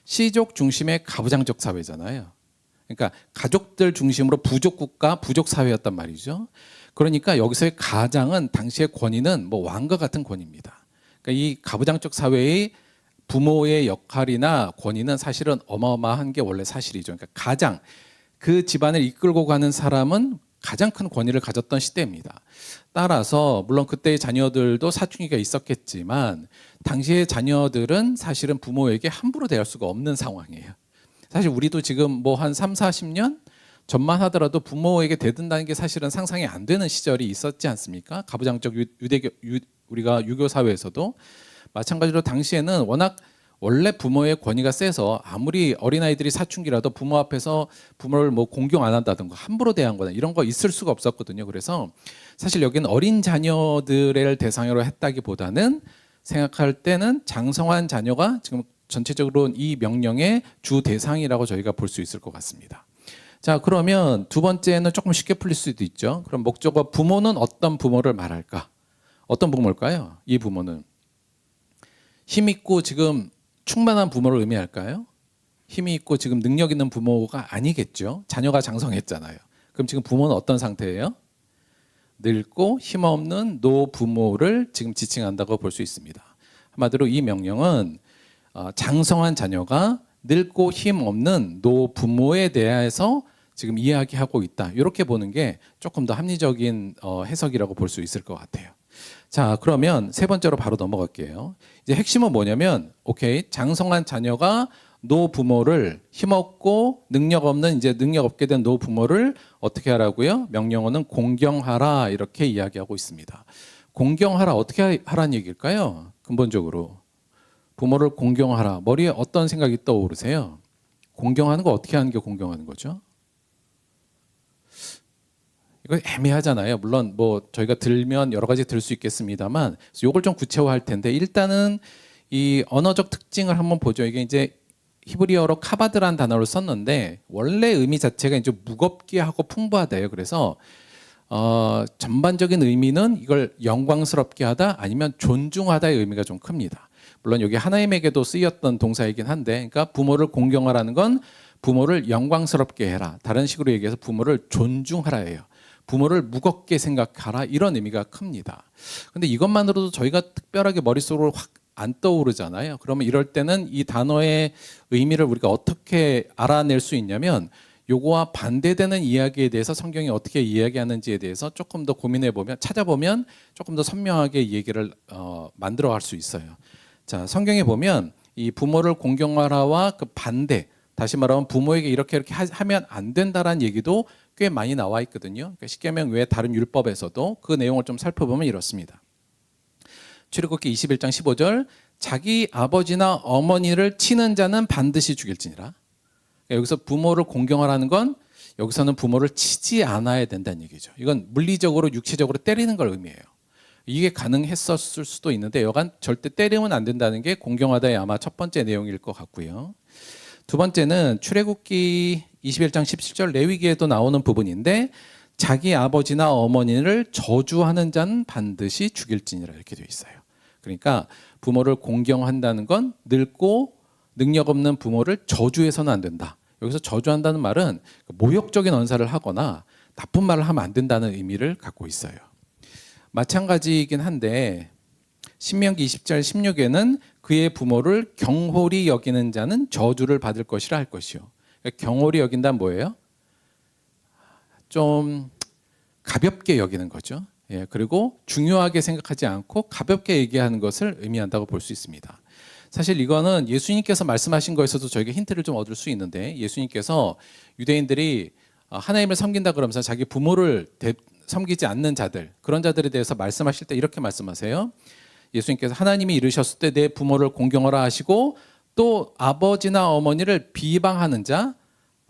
시족 중심의 가부장적 사회잖아요. 그러니까 가족들 중심으로 부족 국가, 부족 사회였단 말이죠. 그러니까 여기서의 가장은 당시의 권위는 뭐 왕과 같은 권위입니다. 그러니까 이 가부장적 사회의 부모의 역할이나 권위는 사실은 어마어마한 게 원래 사실이죠. 그러니까 가장, 그 집안을 이끌고 가는 사람은 가장 큰 권위를 가졌던 시대입니다. 따라서 물론 그때의 자녀들도 사춘기가 있었겠지만 당시의 자녀들은 사실은 부모에게 함부로 대할 수가 없는 상황이에요. 사실 우리도 지금 뭐 한 3, 40년 전만 하더라도 부모에게 대든다는 게 사실은 상상이 안 되는 시절이 있었지 않습니까? 가부장적 우리가 유교 사회에서도 마찬가지로 당시에는 워낙 원래 부모의 권위가 세서 아무리 어린아이들이 사춘기라도 부모 앞에서 부모를 뭐 공경 안 한다든가 함부로 대한 거나 이런 거 있을 수가 없었거든요. 그래서 사실 여기는 어린 자녀들을 대상으로 했다기보다는 생각할 때는 장성한 자녀가 지금 전체적으로 이 명령의 주 대상이라고 저희가 볼 수 있을 것 같습니다. 자, 그러면 두 번째는 조금 쉽게 풀릴 수도 있죠. 그럼 목적어 부모는 어떤 부모를 말할까? 어떤 부모일까요? 이 부모는 힘있고 지금 충만한 부모를 의미할까요? 힘이 있고 지금 능력 있는 부모가 아니겠죠. 자녀가 장성했잖아요. 그럼 지금 부모는 어떤 상태예요? 늙고 힘없는 노부모를 지금 지칭한다고 볼 수 있습니다. 한마디로 이 명령은 장성한 자녀가 늙고 힘없는 노부모에 대해서 지금 이야기하고 있다. 이렇게 보는 게 조금 더 합리적인 해석이라고 볼 수 있을 것 같아요. 자, 그러면 세 번째로 바로 넘어갈게요. 이제 핵심은 뭐냐면, 오케이, 장성한 자녀가 노부모를, 힘없고 능력 없는, 이제 능력 없게 된 노부모를 어떻게 하라고요? 명령어는 공경하라, 이렇게 이야기하고 있습니다. 공경하라, 어떻게 하라는 얘기일까요? 근본적으로 부모를 공경하라. 머리에 어떤 생각이 떠오르세요? 공경하는 거 어떻게 하는 게 공경하는 거죠? 이거 애매하잖아요. 물론 뭐 저희가 들면 여러 가지 들 수 있겠습니다만, 이걸 좀 구체화할 텐데, 일단은 이 언어적 특징을 한번 보죠. 이게 이제 히브리어로 카바드라는 단어를 썼는데 원래 의미 자체가 이제 무겁게 하고 풍부하다예요. 그래서 전반적인 의미는 이걸 영광스럽게 하다 아니면 존중하다의 의미가 좀 큽니다. 물론 여기 하나님에게도 쓰였던 동사이긴 한데, 그러니까 부모를 공경하라는 건 부모를 영광스럽게 해라. 다른 식으로 얘기해서 부모를 존중하라예요. 부모를 무겁게 생각하라, 이런 의미가 큽니다. 근데 이것만으로도 저희가 특별하게 머릿속으로 확 안 떠오르잖아요. 그러면 이럴 때는 이 단어의 의미를 우리가 어떻게 알아낼 수 있냐면, 요거와 반대되는 이야기에 대해서 성경이 어떻게 이야기하는지에 대해서 조금 더 고민해 보면, 찾아보면 조금 더 선명하게 이 얘기를 만들어 갈 수 있어요. 자, 성경에 보면 이 부모를 공경하라와 그 반대, 다시 말하면 부모에게 이렇게 하면 안 된다라는 얘기도 꽤 많이 나와 있거든요. 그러니까 십계명 외에 다른 율법에서도 그 내용을 좀 살펴보면 이렇습니다. 출애굽기 21장 15절, 자기 아버지나 어머니를 치는 자는 반드시 죽일지니라. 그러니까 여기서 부모를 공경하라는 건 여기서는 부모를 치지 않아야 된다는 얘기죠. 이건 물리적으로 육체적으로 때리는 걸 의미해요. 이게 가능했었을 수도 있는데 여간 절대 때리면 안 된다는 게 공경하다의 아마 첫 번째 내용일 것 같고요. 두 번째는 출애굽기 21장 17절 레위기에도 나오는 부분인데, 자기 아버지나 어머니를 저주하는 자는 반드시 죽일지니라, 이렇게 되어 있어요. 그러니까 부모를 공경한다는 건 늙고 능력 없는 부모를 저주해서는 안 된다. 여기서 저주한다는 말은 모욕적인 언사를 하거나 나쁜 말을 하면 안 된다는 의미를 갖고 있어요. 마찬가지이긴 한데 신명기 20절 16에는 그의 부모를 경홀히 여기는 자는 저주를 받을 것이라 할 것이요. 그러니까 경홀히 여긴다는 뭐예요? 좀 가볍게 여기는 거죠. 예, 그리고 중요하게 생각하지 않고 가볍게 얘기하는 것을 의미한다고 볼 수 있습니다. 사실 이거는 예수님께서 말씀하신 거에서도 저희가 힌트를 좀 얻을 수 있는데, 예수님께서 유대인들이 하나님을 섬긴다 그러면서 자기 부모를 섬기지 않는 자들, 그런 자들에 대해서 말씀하실 때 이렇게 말씀하세요. 예수님께서 하나님이 이르셨을 때 내 부모를 공경하라 하시고, 또 아버지나 어머니를 비방하는 자,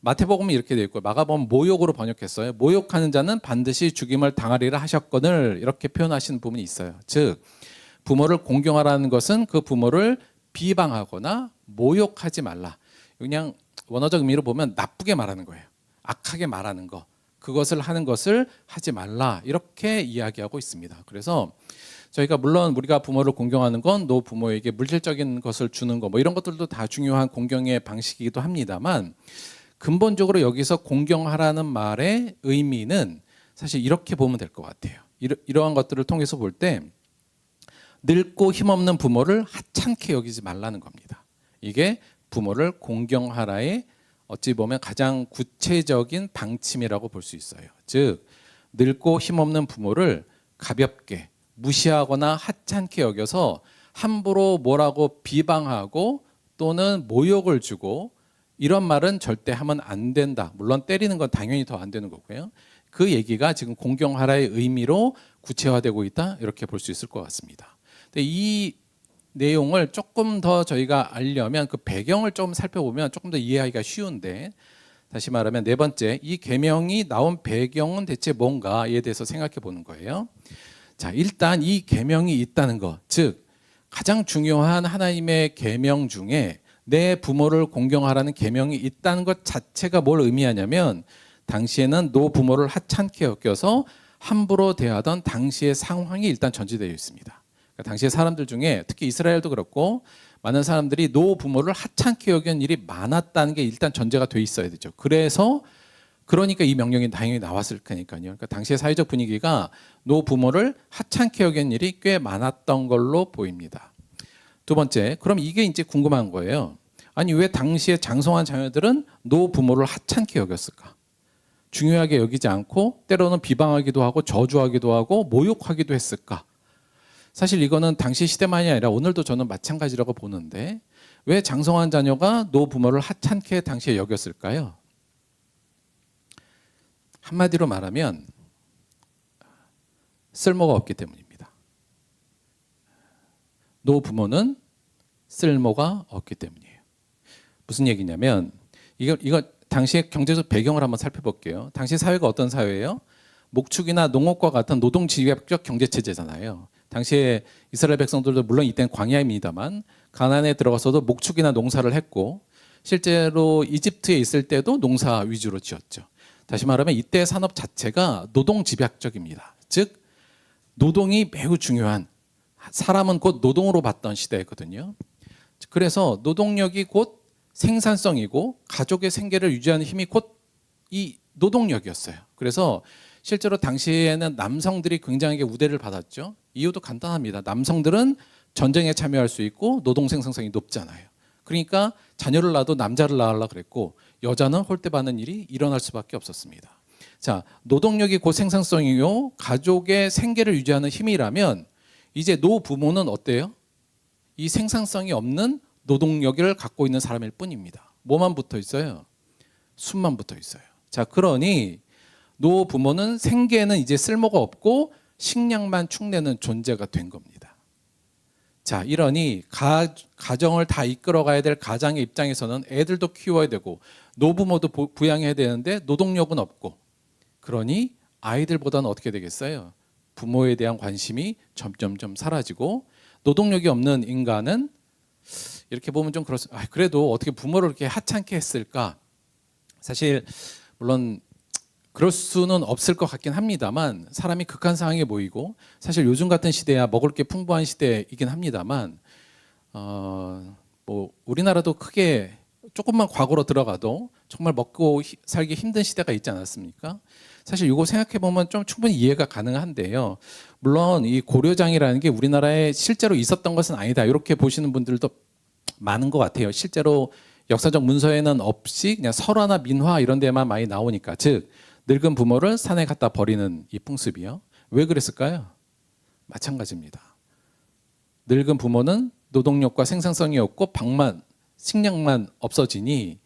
마태복음은 이렇게 되어 있고 마가복음은 모욕으로 번역했어요. 모욕하는 자는 반드시 죽임을 당하리라 하셨거늘, 이렇게 표현하시는 부분이 있어요. 즉 부모를 공경하라는 것은 그 부모를 비방하거나 모욕하지 말라. 그냥 원어적 의미로 보면 나쁘게 말하는 거예요. 악하게 말하는 거, 그것을 하는 것을 하지 말라, 이렇게 이야기하고 있습니다. 그래서 저희가 물론 우리가 부모를 공경하는 건 너 부모에게 물질적인 것을 주는 거, 뭐 이런 것들도 다 중요한 공경의 방식이기도 합니다만, 근본적으로 여기서 공경하라는 말의 의미는 사실 이렇게 보면 될 것 같아요. 이러한 것들을 통해서 볼 때 늙고 힘없는 부모를 하찮게 여기지 말라는 겁니다. 이게 부모를 공경하라의 어찌 보면 가장 구체적인 방침이라고 볼 수 있어요. 즉 늙고 힘없는 부모를 가볍게 무시하거나 하찮게 여겨서 함부로 뭐라고 비방하고 또는 모욕을 주고, 이런 말은 절대 하면 안 된다. 물론 때리는 건 당연히 더 안 되는 거고요. 그 얘기가 지금 공경하라의 의미로 구체화되고 있다, 이렇게 볼 수 있을 것 같습니다. 근데 이 내용을 조금 더 저희가 알려면 그 배경을 좀 살펴보면 조금 더 이해하기가 쉬운데, 다시 말하면 네 번째, 이 계명이 나온 배경은 대체 뭔가에 대해서 생각해 보는 거예요. 자, 일단 이 계명이 있다는 것, 즉 가장 중요한 하나님의 계명 중에 내 부모를 공경하라는 계명이 있다는 것 자체가 뭘 의미하냐면, 당시에는 노 부모를 하찮게 여겨서 함부로 대하던 당시의 상황이 일단 전제되어 있습니다. 그러니까 당시의 사람들 중에 특히 이스라엘도 그렇고 많은 사람들이 노 부모를 하찮게 여긴 일이 많았다는 게 일단 전제가 돼 있어야 되죠. 그러니까 이 명령이 당연히 나왔을 거니까요. 그러니까 당시의 사회적 분위기가 노 부모를 하찮게 여긴 일이 꽤 많았던 걸로 보입니다. 두 번째, 그럼 이게 이제 궁금한 거예요. 아니 왜 당시에 장성한 자녀들은 노 부모를 하찮게 여겼을까? 중요하게 여기지 않고 때로는 비방하기도 하고 저주하기도 하고 모욕하기도 했을까? 사실 이거는 당시 시대만이 아니라 오늘도 저는 마찬가지라고 보는데, 왜 장성한 자녀가 노 부모를 하찮게 당시에 여겼을까요? 한마디로 말하면 쓸모가 없기 때문입니다. 노 부모는 쓸모가 없기 때문이에요. 무슨 얘기냐면 이거 당시의 경제적 배경을 한번 살펴볼게요. 당시 사회가 어떤 사회예요? 목축이나 농업과 같은 노동집약적 경제체제잖아요. 당시에 이스라엘 백성들도 물론 이때는 광야입니다만 가나안에 들어가서도 목축이나 농사를 했고, 실제로 이집트에 있을 때도 농사 위주로 지었죠. 다시 말하면 이때 산업 자체가 노동 집약적입니다. 즉 노동이 매우 중요한, 사람은 곧 노동으로 봤던 시대였거든요. 그래서 노동력이 곧 생산성이고 가족의 생계를 유지하는 힘이 곧 이 노동력이었어요. 그래서 실제로 당시에는 남성들이 굉장하게 우대를 받았죠. 이유도 간단합니다. 남성들은 전쟁에 참여할 수 있고 노동 생산성이 높잖아요. 그러니까 자녀를 낳아도 남자를 낳으려고 그랬고 여자는 홀대받는 일이 일어날 수밖에 없었습니다. 자, 노동력이 곧 생산성이요 가족의 생계를 유지하는 힘이라면 이제 노부모는 어때요? 이 생산성이 없는 노동력을 갖고 있는 사람일 뿐입니다. 뭐만 붙어 있어요? 숨만 붙어 있어요. 자, 그러니 노부모는 생계에는 이제 쓸모가 없고 식량만 축내는 존재가 된 겁니다. 자, 이러니 가정을 다 이끌어가야 될 가장의 입장에서는 애들도 키워야 되고 노부모도 부양해야 되는데 노동력은 없고, 그러니 아이들보다는 어떻게 되겠어요? 부모에 대한 관심이 점점점 사라지고 노동력이 없는 인간은 이렇게 보면 좀 그렇습니다. 그래도 어떻게 부모를 이렇게 하찮게 했을까? 사실 물론 그럴 수는 없을 것 같긴 합니다만 사람이 극한 상황에 모이고 사실 요즘 같은 시대야 먹을 게 풍부한 시대이긴 합니다만 뭐 우리나라도 크게 조금만 과거로 들어가도 정말 먹고 살기 힘든 시대가 있지 않았습니까? 사실 이거 생각해 보면 좀 충분히 이해가 가능한데요. 물론 이 고려장이라는 게 우리나라에 실제로 있었던 것은 아니다, 이렇게 보시는 분들도 많은 것 같아요. 실제로 역사적 문서에는 없이 그냥 설화나 민화 이런 데만 많이 나오니까, 즉 늙은 부모를 산에 갖다 버리는 이 풍습이요. 왜 그랬을까요? 마찬가지입니다. 늙은 부모는 노동력과 생산성이 없고 방만, 식량만 없어지니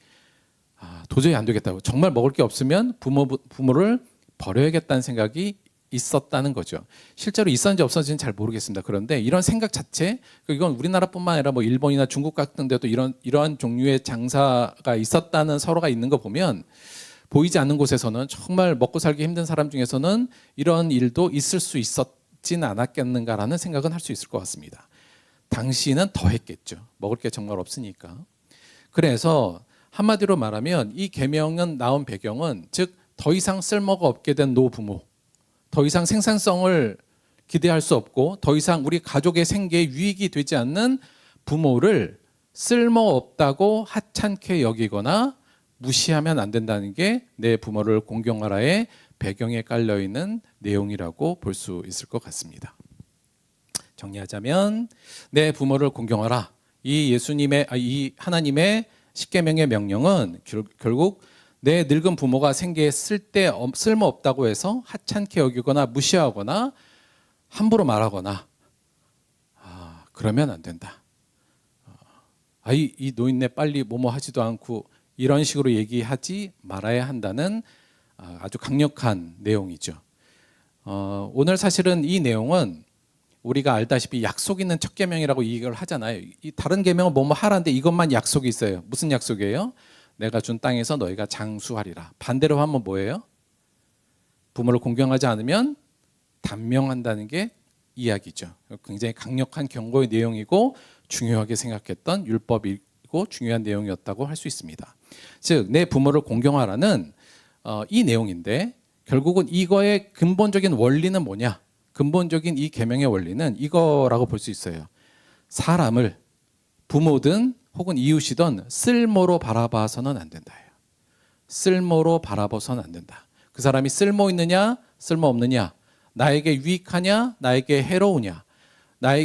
도저히 안 되겠다고, 정말 먹을 게 없으면 부모를 버려야겠다는 생각이 있었다는 거죠. 실제로 있었는지 없었는지는 잘 모르겠습니다. 그런데 이런 생각 자체, 이건 우리나라뿐만 아니라 뭐 일본이나 중국 같은 데도 이러한 종류의 장사가 있었다는 설화가 있는 거 보면 보이지 않는 곳에서는 정말 먹고 살기 힘든 사람 중에서는 이런 일도 있을 수 있었진 않았겠는가라는 생각은 할 수 있을 것 같습니다. 당시는 더 했겠죠. 먹을 게 정말 없으니까. 그래서 한마디로 말하면 이 계명은 나온 배경은, 즉 더 이상 쓸모가 없게 된 노부모, 더 이상 생산성을 기대할 수 없고 더 이상 우리 가족의 생계에 유익이 되지 않는 부모를 쓸모없다고 하찮게 여기거나 무시하면 안 된다는 게 내 부모를 공경하라의 배경에 깔려 있는 내용이라고 볼 수 있을 것 같습니다. 정리하자면 내 부모를 공경하라, 이 하나님의 십계명의 명령은 결국 내 늙은 부모가 생계에 쓸모없다고 해서 하찮게 여기거나 무시하거나 함부로 말하거나 그러면 안 된다. 이 노인네 빨리 뭐뭐 하지도 않고 이런 식으로 얘기하지 말아야 한다는 아주 강력한 내용이죠. 오늘 사실은 이 내용은 우리가 알다시피 약속 있는 첫 계명이라고 이걸 하잖아요. 이 다른 계명은 뭐뭐 하라는데 이것만 약속이 있어요. 무슨 약속이에요? 내가 준 땅에서 너희가 장수하리라. 반대로 하면 뭐예요? 부모를 공경하지 않으면 단명한다는 게 이야기죠. 굉장히 강력한 경고의 내용이고 중요하게 생각했던 율법이고 중요한 내용이었다고 할 수 있습니다. 즉 내 부모를 공경하라는 이 내용인데 결국은 이거의 근본적인 원리는 뭐냐? 근본적인 이 계명의 원리는 이거라고 볼 수 있어요. 사람을 부모든 혹은 이웃이든 쓸모로 바라봐서는 안 된다. 쓸모로 바라봐서는 안 된다. 그 사람이 쓸모 있느냐, 쓸모 없느냐, 나에게 유익하냐, 나에게 해로우냐,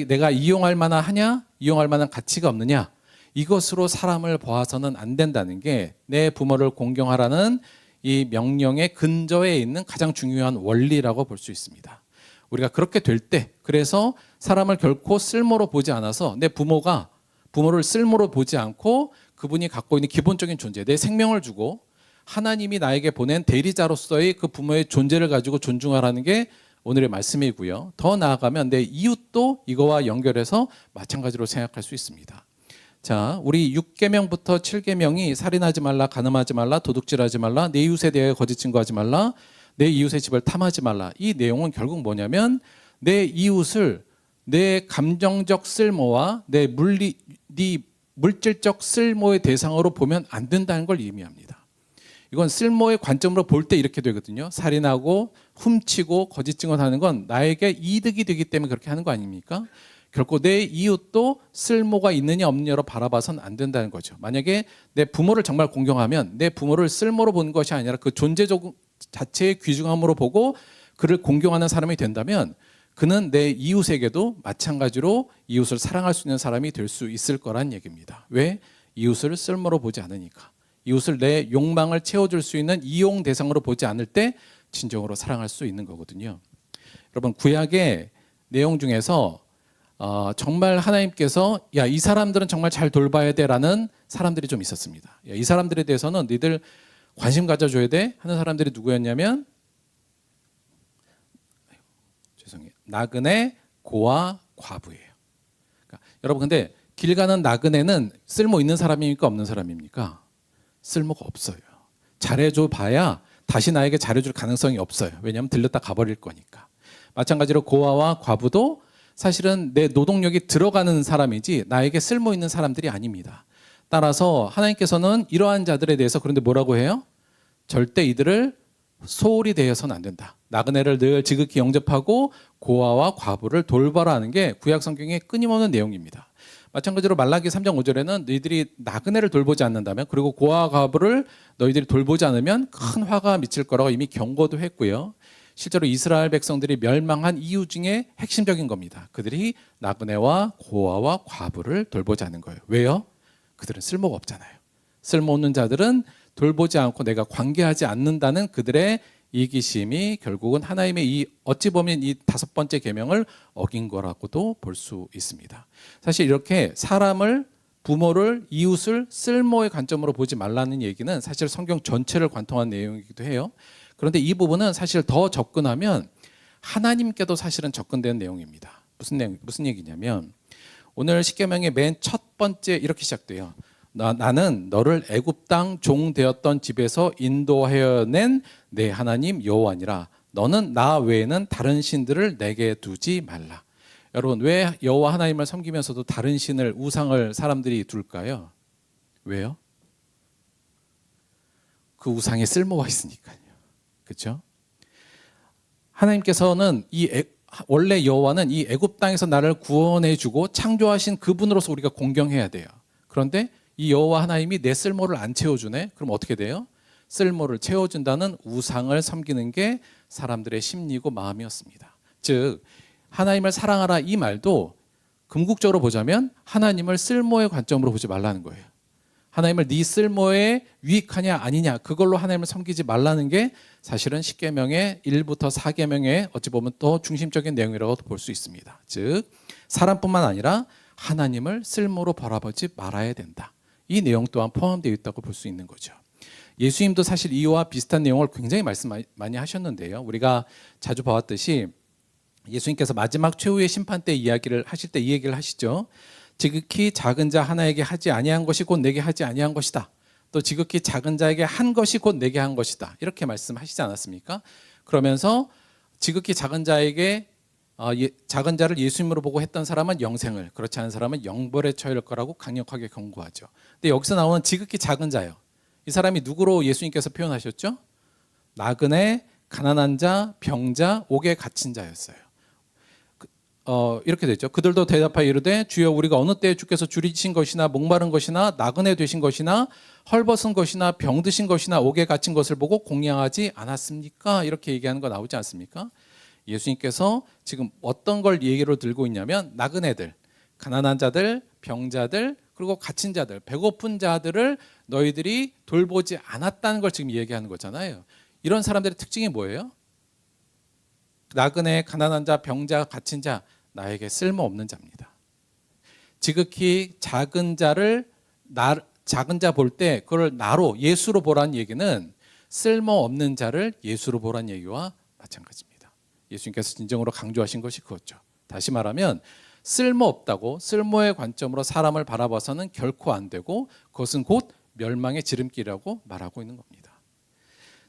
내가 이용할 만하냐, 이용할 만한 가치가 없느냐, 이것으로 사람을 보아서는 안 된다는 게 내 부모를 공경하라는 이 명령의 근저에 있는 가장 중요한 원리라고 볼 수 있습니다. 우리가 그렇게 될 때, 그래서 사람을 결코 쓸모로 보지 않아서 내 부모를 쓸모로 보지 않고 그분이 갖고 있는 기본적인 존재, 내 생명을 주고 하나님이 나에게 보낸 대리자로서의 그 부모의 존재를 가지고 존중하라는 게 오늘의 말씀이고요. 더 나아가면 내 이웃도 이거와 연결해서 마찬가지로 생각할 수 있습니다. 자, 우리 6계명부터 7계명이 살인하지 말라, 간음하지 말라, 도둑질하지 말라, 내 이웃에 대해 거짓 증거하지 말라, 내 이웃의 집을 탐하지 말라. 이 내용은 결국 뭐냐면 내 이웃을 내 감정적 쓸모와 내 물질적 쓸모의 대상으로 보면 안 된다는 걸 의미합니다. 이건 쓸모의 관점으로 볼 때 이렇게 되거든요. 살인하고 훔치고 거짓 증언하는 건 나에게 이득이 되기 때문에 그렇게 하는 거 아닙니까? 결코 내 이웃도 쓸모가 있느냐 없느냐로 바라봐선 안 된다는 거죠. 만약에 내 부모를 정말 공경하면 내 부모를 쓸모로 보는 것이 아니라 그 존재적 자체의 귀중함으로 보고 그를 공경하는 사람이 된다면 그는 내 이웃에게도 마찬가지로 이웃을 사랑할 수 있는 사람이 될 수 있을 거란 얘기입니다. 왜? 이웃을 쓸모로 보지 않으니까. 이웃을 내 욕망을 채워줄 수 있는 이용 대상으로 보지 않을 때 진정으로 사랑할 수 있는 거거든요. 여러분, 구약의 내용 중에서 정말 하나님께서 야, 이 사람들은 정말 잘 돌봐야 돼라는 사람들이 좀 있었습니다. 야, 이 사람들에 대해서는 너희들 관심 가져줘야 돼 하는 사람들이 누구였냐면 나그네, 고아, 과부예요. 그러니까 여러분, 근데 길 가는 나그네는 쓸모 있는 사람입니까 없는 사람입니까? 쓸모가 없어요. 잘해줘 봐야 다시 나에게 잘해줄 가능성이 없어요. 왜냐하면 들렸다 가버릴 거니까. 마찬가지로 고아와 과부도 사실은 내 노동력이 들어가는 사람이지 나에게 쓸모 있는 사람들이 아닙니다. 따라서 하나님께서는 이러한 자들에 대해서 그런데 뭐라고 해요? 절대 이들을 소홀히 대해서는 안 된다. 나그네를 늘 지극히 영접하고 고아와 과부를 돌봐라 하는 게 구약 성경의 끊임없는 내용입니다. 마찬가지로 말라기 3장 5절에는 너희들이 나그네를 돌보지 않는다면, 그리고 고아와 과부를 너희들이 돌보지 않으면 큰 화가 미칠 거라고 이미 경고도 했고요. 실제로 이스라엘 백성들이 멸망한 이유 중에 핵심적인 겁니다. 그들이 나그네와 고아와 과부를 돌보지 않는 거예요. 왜요? 그들은 쓸모가 없잖아요. 쓸모없는 자들은 돌보지 않고 내가 관계하지 않는다는 그들의 이기심이 결국은 하나님의 이 어찌 보면 이 5번째 계명을 어긴 거라고도 볼 수 있습니다. 사실 이렇게 사람을, 부모를, 이웃을 쓸모의 관점으로 보지 말라는 얘기는 사실 성경 전체를 관통한 내용이기도 해요. 그런데 이 부분은 사실 더 접근하면 하나님께도 사실은 접근되는 내용입니다. 무슨 얘기냐면 오늘 십계명의 맨 첫 번째 이렇게 시작돼요. 나는 너를 애굽 땅 종 되었던 집에서 인도하여 낸 내 하나님 여호와니라. 너는 나 외에는 다른 신들을 내게 두지 말라. 여러분, 왜 여호와 하나님을 섬기면서도 다른 신을, 우상을 사람들이 둘까요? 왜요? 그 우상에 쓸모가 있으니까요. 그렇죠? 하나님께서는 원래 여호와는 이 애굽 땅에서 나를 구원해 주고 창조하신 그분으로서 우리가 공경해야 돼요. 그런데 이 여호와 하나님이 내 쓸모를 안 채워주네? 그럼 어떻게 돼요? 쓸모를 채워준다는 우상을 섬기는 게 사람들의 심리고 마음이었습니다. 즉 하나님을 사랑하라 이 말도 궁극적으로 보자면 하나님을 쓸모의 관점으로 보지 말라는 거예요. 하나님을 네 쓸모에 유익하냐 아니냐 그걸로 하나님을 섬기지 말라는 게 사실은 십계명의 1부터 4계명의 어찌 보면 더 중심적인 내용이라고 볼 수 있습니다. 즉 사람뿐만 아니라 하나님을 쓸모로 바라보지 말아야 된다. 이 내용 또한 포함되어 있다고 볼 수 있는 거죠. 예수님도 사실 이와 비슷한 내용을 굉장히 말씀 많이 하셨는데요. 우리가 자주 봐왔듯이 예수님께서 마지막 최후의 심판 때 이야기를 하실 때 이 얘기를 하시죠. 지극히 작은 자 하나에게 하지 아니한 것이 곧 내게 하지 아니한 것이다. 또 지극히 작은 자에게 한 것이 곧 내게 한 것이다. 이렇게 말씀하시지 않았습니까? 그러면서 지극히 작은 자에게 작은 자를 예수님으로 보고 했던 사람은 영생을, 그렇지 않은 사람은 영벌에 처할 거라고 강력하게 경고하죠. 근데 여기서 나오는 지극히 작은 자요. 이 사람이 누구로 예수님께서 표현하셨죠? 나그네, 가난한 자, 병자, 옥에 갇힌 자였어요. 이렇게 되죠. 그들도 대답하여 이르되 주여 우리가 어느 때에 주께서 줄이신 것이나 목마른 것이나 나그네 되신 것이나 헐벗은 것이나 병드신 것이나 옥에 갇힌 것을 보고 공양하지 않았습니까? 이렇게 얘기하는 거 나오지 않습니까? 예수님께서 지금 어떤 걸 얘기로 들고 있냐면 나그네들, 가난한 자들, 병자들, 그리고 갇힌 자들, 배고픈 자들을 너희들이 돌보지 않았다는 걸 지금 얘기하는 거잖아요. 이런 사람들의 특징이 뭐예요? 나그네, 가난한 자, 병자, 갇힌 자, 나에게 쓸모없는 자입니다. 지극히 작은 자를 작은 자 볼 때 그걸 나로, 예수로 보라는 얘기는 쓸모없는 자를 예수로 보라는 얘기와 마찬가지입니다. 예수님께서 진정으로 강조하신 것이 그거죠. 다시 말하면 쓸모없다고 쓸모의 관점으로 사람을 바라봐서는 결코 안 되고 그것은 곧 멸망의 지름길이라고 말하고 있는 겁니다.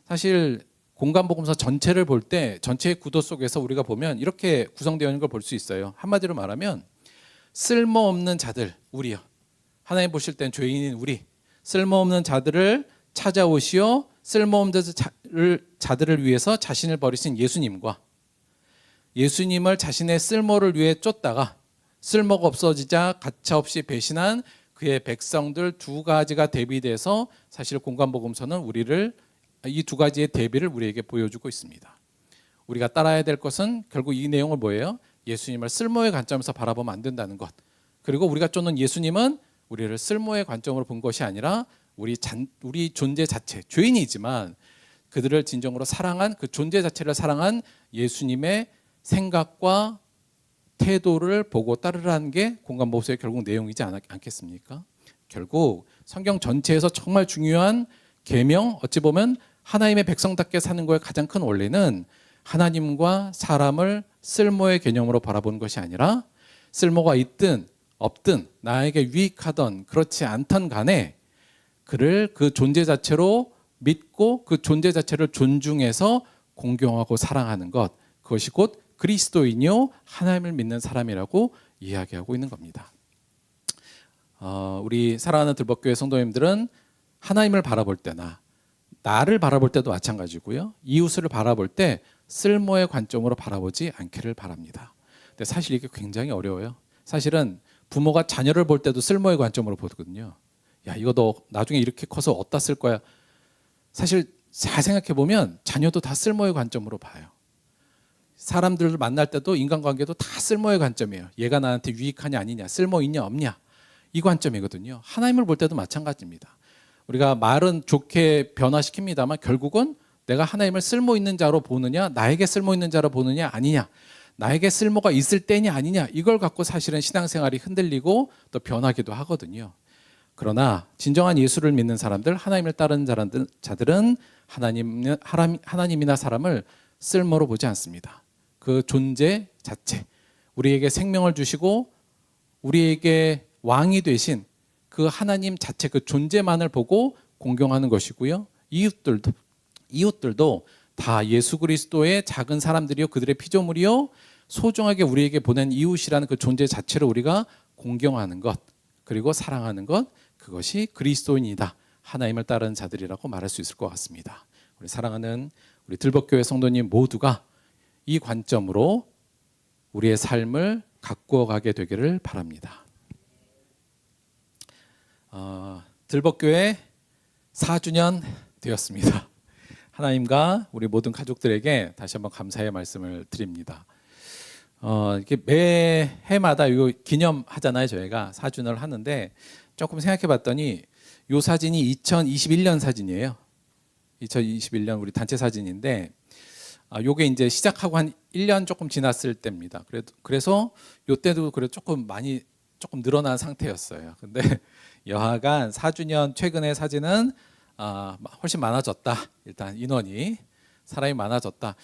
사실 공간복음서 전체를 볼 때 전체의 구도 속에서 우리가 보면 이렇게 구성되어 있는 걸 볼 수 있어요. 한마디로 말하면 쓸모없는 자들, 우리요. 하나님 보실 땐 죄인인 우리, 쓸모없는 자들을 찾아오시어 쓸모없는 자들을 위해서 자신을 버리신 예수님과 예수님을 자신의 쓸모를 위해 쫓다가 쓸모가 없어지자 가차없이 배신한 그의 백성들 두 가지가 대비돼서 사실 공관복음서는 우리를 이 두 가지의 대비를 우리에게 보여주고 있습니다. 우리가 따라야 될 것은 결국 이 내용을 뭐예요? 예수님을 쓸모의 관점에서 바라보면 안 된다는 것. 그리고 우리가 쫓는 예수님은 우리를 쓸모의 관점으로 본 것이 아니라 우리 존재 자체, 죄인이지만 그들을 진정으로 사랑한 그 존재 자체를 사랑한 예수님의 생각과 태도를 보고 따르라는 게 공관복음서의 결국 내용이지 않겠습니까? 결국 성경 전체에서 정말 중요한 계명, 어찌 보면 하나님의 백성답게 사는 거의 가장 큰 원리는 하나님과 사람을 쓸모의 개념으로 바라보는 것이 아니라 쓸모가 있든 없든 나에게 유익하던 그렇지 않던 간에 그를 그 존재 자체로 믿고 그 존재 자체를 존중해서 공경하고 사랑하는 것, 그것이 곧 그리스도인이요 하나님을 믿는 사람이라고 이야기하고 있는 겁니다. 우리 사랑하는 들법교회 성도님들은 하나님을 바라볼 때나 나를 바라볼 때도 마찬가지고요. 이웃을 바라볼 때 쓸모의 관점으로 바라보지 않기를 바랍니다. 근데 사실 이게 굉장히 어려워요. 사실은 부모가 자녀를 볼 때도 쓸모의 관점으로 보거든요. 야, 이거 너 나중에 이렇게 커서 어디다 쓸 거야. 사실 잘 생각해 보면 자녀도 다 쓸모의 관점으로 봐요. 사람들을 만날 때도 인간관계도 다 쓸모의 관점이에요. 얘가 나한테 유익하냐 아니냐, 쓸모 있냐 없냐, 이 관점이거든요. 하나님을 볼 때도 마찬가지입니다. 우리가 말은 좋게 변화시킵니다만 결국은 내가 하나님을 쓸모 있는 자로 보느냐, 나에게 쓸모 있는 자로 보느냐 아니냐, 나에게 쓸모가 있을 때냐 아니냐, 이걸 갖고 사실은 신앙생활이 흔들리고 또 변하기도 하거든요. 그러나 진정한 예수를 믿는 사람들, 하나님을 따르는 자들은 하나님이나 사람을 쓸모로 보지 않습니다. 그 존재 자체, 우리에게 생명을 주시고 우리에게 왕이 되신 그 하나님 자체, 그 존재만을 보고 공경하는 것이고요. 이웃들도 다 예수 그리스도의 작은 사람들이요, 그들의 피조물이요, 소중하게 우리에게 보낸 이웃이라는 그 존재 자체를 우리가 공경하는 것, 그리고 사랑하는 것, 그것이 그리스도인이다, 하나님을 따르는 자들이라고 말할 수 있을 것 같습니다. 우리 사랑하는 우리 들법교회 성도님 모두가 이 관점으로 우리의 삶을 가꾸어 가게 되기를 바랍니다. 들법교회 4주년 되었습니다. 하나님과 우리 모든 가족들에게 다시 한번 감사의 말씀을 드립니다. 이렇게 매해마다 이거 기념하잖아요. 저희가 4주년을 하는데 조금 생각해 봤더니 이 사진이 2021년 사진이에요. 2021년 우리 단체 사진인데 요게 이제 시작하고 한 1년 조금 지났을 때입니다. 그래서 요때도 그래 조금 늘어난 상태였어요. 근데 여하간 4주년 최근의 사진은 훨씬 많아졌다. 일단 인원이 사람이 많아졌다.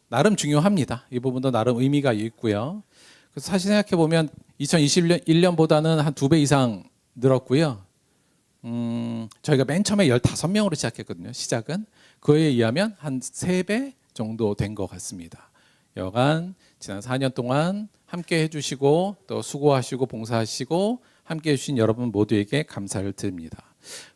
나름 중요합니다. 이 부분도 나름 의미가 있고요. 그래서 사실 생각해 보면 2021년보다는 한 2배 이상 늘었고요. 저희가 맨 처음에 15명으로 시작했거든요. 시작은 그에 의하면 한 3배 정도 된 것 같습니다. 여간 지난 4년 동안 함께 해주시고 또 수고하시고 봉사하시고 함께 해주신 여러분 모두에게 감사를 드립니다.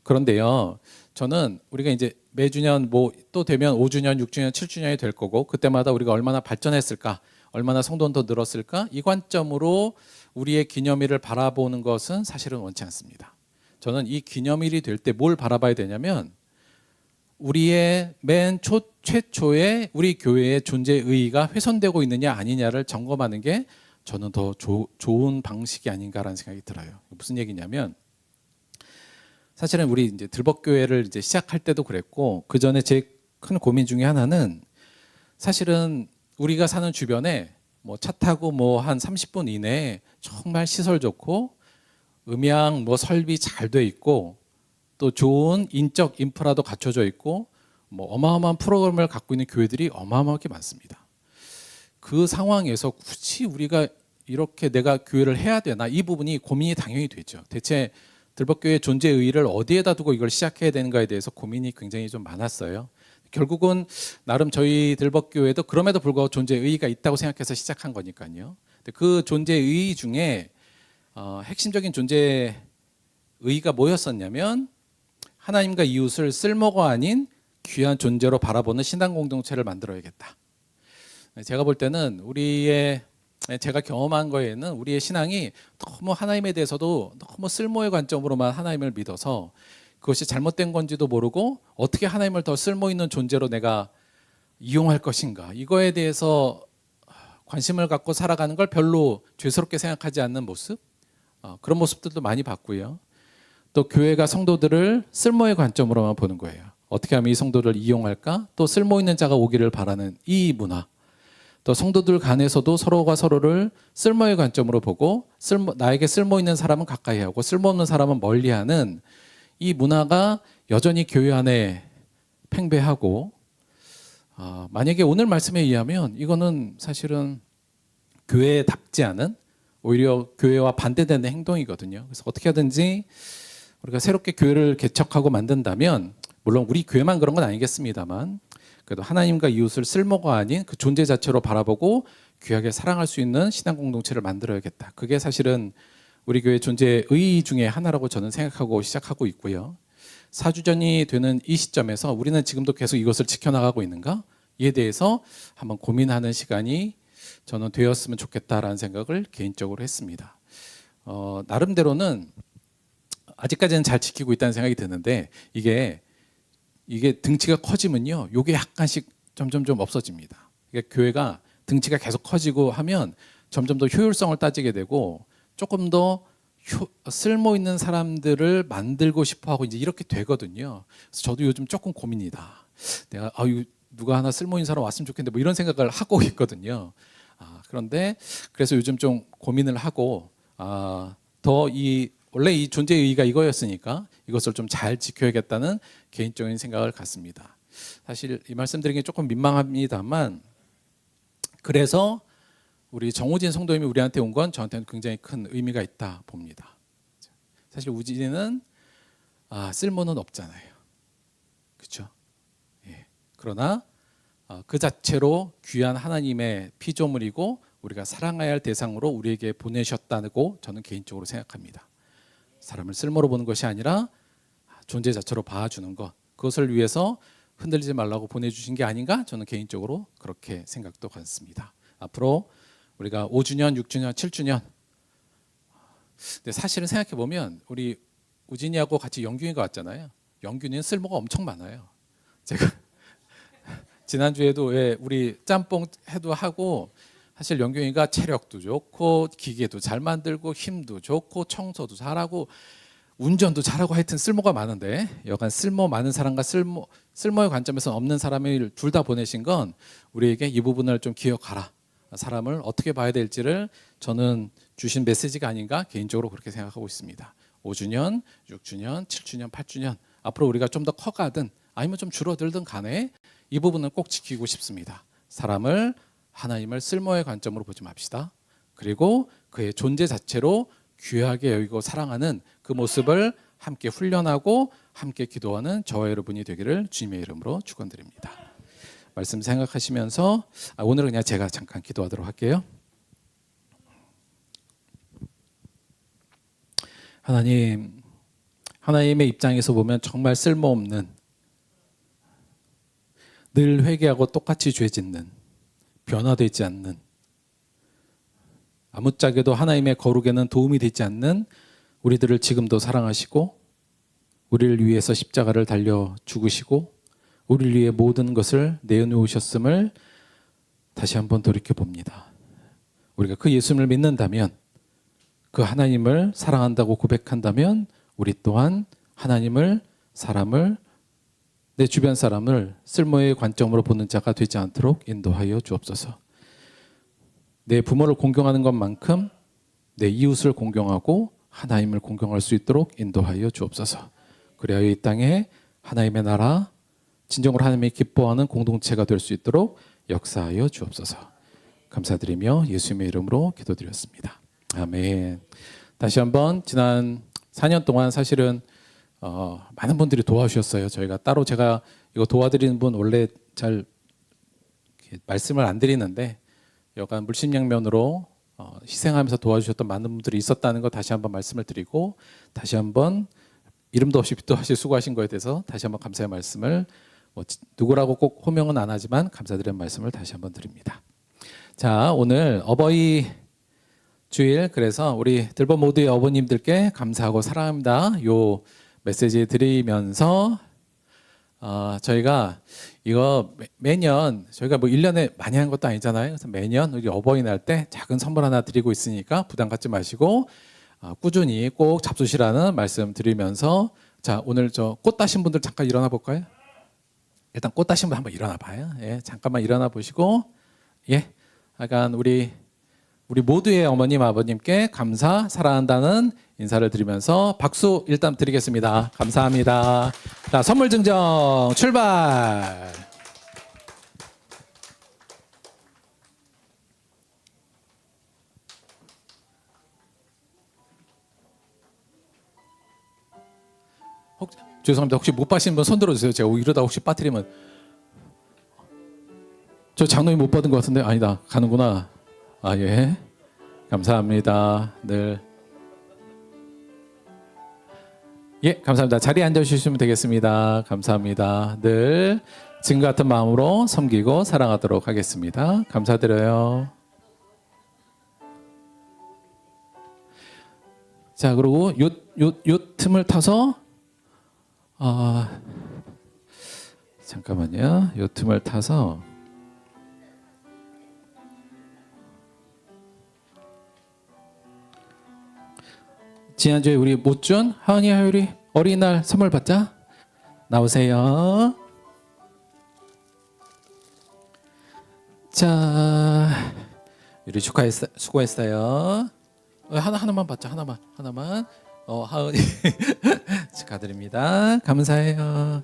그런데요, 저는 우리가 이제 매주년 또 되면 5주년, 6주년, 7주년이 될 거고 그때마다 우리가 얼마나 발전했을까, 얼마나 성도는 더 늘었을까, 이 관점으로 우리의 기념일을 바라보는 것은 사실은 원치 않습니다. 저는 이 기념일이 될 때 뭘 바라봐야 되냐면 우리의 맨 최초의 우리 교회의 존재 의의가 훼손되고 있느냐 아니냐를 점검하는 게 저는 더 좋은 방식이 아닌가라는 생각이 들어요. 무슨 얘기냐면 사실은 우리 이제 들법교회를 이제 시작할 때도 그랬고 그 전에 제 큰 고민 중에 하나는 사실은 우리가 사는 주변에 차 타고 한 30분 이내에 정말 시설 좋고 음향 설비 잘 돼 있고 또 좋은 인적 인프라도 갖춰져 있고 어마어마한 프로그램을 갖고 있는 교회들이 어마어마하게 많습니다. 그 상황에서 굳이 우리가 이렇게 내가 교회를 해야 되나, 이 부분이 고민이 당연히 되죠. 대체 들법교회의 존재 의의를 어디에다 두고 이걸 시작해야 되는가에 대해서 고민이 굉장히 좀 많았어요. 결국은 나름 저희 들법교회도 그럼에도 불구하고 존재 의의가 있다고 생각해서 시작한 거니까요. 그 존재 의의 중에 핵심적인 존재 의의가 뭐였었냐면 하나님과 이웃을 쓸모가 아닌 귀한 존재로 바라보는 신앙 공동체를 만들어야겠다. 제가 볼 때는 제가 경험한 거에는 우리의 신앙이 너무 하나님에 대해서도 너무 쓸모의 관점으로만 하나님을 믿어서 그것이 잘못된 건지도 모르고 어떻게 하나님을 더 쓸모 있는 존재로 내가 이용할 것인가, 이거에 대해서 관심을 갖고 살아가는 걸 별로 죄스럽게 생각하지 않는 모습, 그런 모습들도 많이 봤고요. 또 교회가 성도들을 쓸모의 관점으로만 보는 거예요. 어떻게 하면 이 성도를 이용할까? 또 쓸모 있는 자가 오기를 바라는 이 문화. 또 성도들 간에서도 서로가 서로를 쓸모의 관점으로 보고 나에게 쓸모 있는 사람은 가까이 하고 쓸모없는 사람은 멀리하는 이 문화가 여전히 교회 안에 팽배하고, 만약에 오늘 말씀에 의하면 이거는 사실은 교회답지 않은, 오히려 교회와 반대되는 행동이거든요. 그래서 어떻게 하든지 우리가 새롭게 교회를 개척하고 만든다면, 물론 우리 교회만 그런 건 아니겠습니다만, 그래도 하나님과 이웃을 쓸모가 아닌 그 존재 자체로 바라보고 귀하게 사랑할 수 있는 신앙 공동체를 만들어야겠다. 그게 사실은 우리 교회 존재의 의의 중에 하나라고 저는 생각하고 시작하고 있고요. 4주전이 되는 이 시점에서 우리는 지금도 계속 이것을 지켜나가고 있는가? 이에 대해서 한번 고민하는 시간이 저는 되었으면 좋겠다라는 생각을 개인적으로 했습니다. 나름대로는 아직까지는 잘 지키고 있다는 생각이 드는데, 이게 등치가 커지면요, 이게 약간씩 점점 좀 없어집니다. 그러니까 교회가 등치가 계속 커지고 하면 점점 더 효율성을 따지게 되고 조금 더 쓸모 있는 사람들을 만들고 싶어하고 이제 이렇게 되거든요. 그래서 저도 요즘 조금 고민이다. 내가 누가 하나 쓸모 있는 사람 왔으면 좋겠는데 뭐 이런 생각을 하고 있거든요. 그런데 그래서 요즘 좀 고민을 하고 원래 이 존재의 의의가 이거였으니까 이것을 좀 잘 지켜야겠다는 개인적인 생각을 갖습니다. 사실 이 말씀드리는 게 조금 민망합니다만, 그래서 우리 정우진 성도님이 우리한테 온 건 저한테는 굉장히 큰 의미가 있다 봅니다. 사실 우진이는 쓸모는 없잖아요. 그렇죠? 예. 그러나 그 자체로 귀한 하나님의 피조물이고 우리가 사랑해야 할 대상으로 우리에게 보내셨다고 저는 개인적으로 생각합니다. 사람을 쓸모로 보는 것이 아니라 존재 자체로 봐주는 것, 그것을 위해서 흔들리지 말라고 보내주신 게 아닌가, 저는 개인적으로 그렇게 생각도 갖습니다. 앞으로 우리가 5주년, 6주년, 7주년, 근데 사실은 생각해보면 우리 우진이하고 같이 영균이가 왔잖아요. 영균이는 쓸모가 엄청 많아요. 제가 지난주에도 우리 짬뽕 해도 하고, 사실 영균이가 체력도 좋고 기계도 잘 만들고 힘도 좋고 청소도 잘하고 운전도 잘하고, 하여튼 쓸모가 많은데, 여간 쓸모 많은 사람과 쓸모의 관점에서 없는 사람을 둘 다 보내신 건 우리에게 이 부분을 좀 기억하라, 사람을 어떻게 봐야 될지를 저는 주신 메시지가 아닌가, 개인적으로 그렇게 생각하고 있습니다. 5주년, 6주년, 7주년, 8주년, 앞으로 우리가 좀 더 커가든 아니면 좀 줄어들든 간에 이 부분은 꼭 지키고 싶습니다. 하나님을 쓸모의 관점으로 보지 맙시다. 그리고 그의 존재 자체로 귀하게 여기고 사랑하는 그 모습을 함께 훈련하고 함께 기도하는 저와 여러분이 되기를 주님의 이름으로 축원드립니다. 말씀 생각하시면서 오늘은 그냥 제가 잠깐 기도하도록 할게요. 하나님의 입장에서 보면 정말 쓸모없는, 늘 회개하고 똑같이 죄 짓는, 변화되지 않는, 아무짝에도 하나님의 거룩에는 도움이 되지 않는 우리들을 지금도 사랑하시고 우리를 위해서 십자가를 달려 죽으시고 우리를 위해 모든 것을 내어놓으셨음을 다시 한번 돌이켜봅니다. 우리가 그 예수님을 믿는다면, 그 하나님을 사랑한다고 고백한다면 우리 또한 하나님을, 사람을, 내 주변 사람을 쓸모의 관점으로 보는 자가 되지 않도록 인도하여 주옵소서. 내 부모를 공경하는 것만큼 내 이웃을 공경하고 하나님을 공경할 수 있도록 인도하여 주옵소서. 그리하여 이 땅에 하나님의 나라, 진정으로 하나님이 기뻐하는 공동체가 될 수 있도록 역사하여 주옵소서. 감사드리며 예수님의 이름으로 기도드렸습니다. 아멘. 다시 한번 지난 4년 동안 사실은 많은 분들이 도와주셨어요. 저희가 따로 제가 이거 도와드리는 분 원래 잘 말씀을 안 드리는데, 여간 물심양면으로 희생하면서 도와주셨던 많은 분들이 있었다는 거 다시 한번 말씀을 드리고, 다시 한번 이름도 없이 빛도 없이 수고하신 거에 대해서 다시 한번 감사의 말씀을 누구라고 꼭 호명은 안 하지만 감사드리는 말씀을 다시 한번 드립니다. 자, 오늘 어버이 주일, 그래서 우리 들번 모두의 어버님들께 감사하고 사랑합니다. 요 메시지 드리면서 저희가 이거 매년 저희가 뭐 1년에 많이 한 것도 아니잖아요. 그래서 매년 우리 어버이날 때 작은 선물 하나 드리고 있으니까 부담 갖지 마시고 꾸준히 꼭 잡수시라는 말씀 드리면서, 자, 오늘 저 꽃 따신 분들 잠깐 일어나 볼까요? 일단 꽃 따신 분 한번 일어나 봐요. 예, 잠깐만 일어나 보시고, 예, 약간 우리 모두의 어머님 아버님께 감사 사랑한다는 인사를 드리면서 박수 일단 드리겠습니다. 감사합니다. 자, 선물 증정 출발. 죄송합니다. 혹시 못 받으신 분 손 들어주세요. 제가 이러다 혹시 빠뜨리면. 저 장로님 못 받은 것 같은데. 아니다, 가는구나. 아, 예, 감사합니다. 늘, 예, 감사합니다. 자리에 앉아주시면 되겠습니다. 감사합니다. 늘 지금 같은 마음으로 섬기고 사랑하도록 하겠습니다. 감사드려요. 자, 그리고 요 틈을 타서 잠깐만요. 요 틈을 타서 지난주에 우리 못준 하은이 하율이 어린이날 선물 받자. 나오세요. 자, 유리 수고했어요. 하나만 받자. 하나만. 하은이 축하드립니다. 감사해요.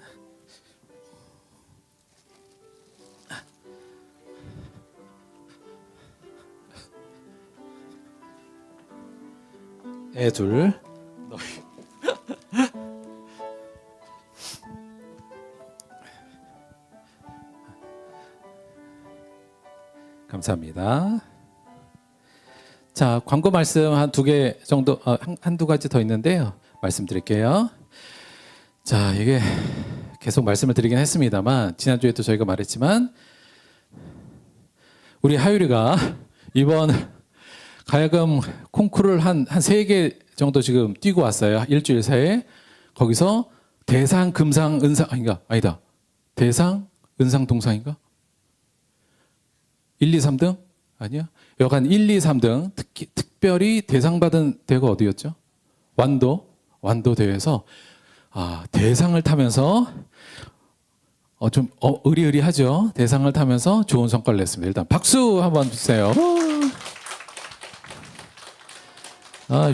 애 둘. 감사합니다. 자, 광고 말씀 한 두 개 정도, 한두 가지 더 있는데요. 말씀드릴게요. 자, 이게 계속 말씀을 드리긴 했습니다만, 지난주에도 저희가 말했지만, 우리 하율이가 이번 가야금 콩쿠르를 한 3개 정도 지금 뛰고 왔어요. 일주일 사이에. 거기서 대상, 금상, 은상, 아니다. 대상, 은상, 동상인가? 1, 2, 3등? 아니야? 여간 1, 2, 3등, 특별히 대상 받은 대회가 어디였죠? 완도 대회에서 대상을 타면서 좀 의리의리하죠. 대상을 타면서 좋은 성과를 냈습니다. 일단 박수 한번 주세요.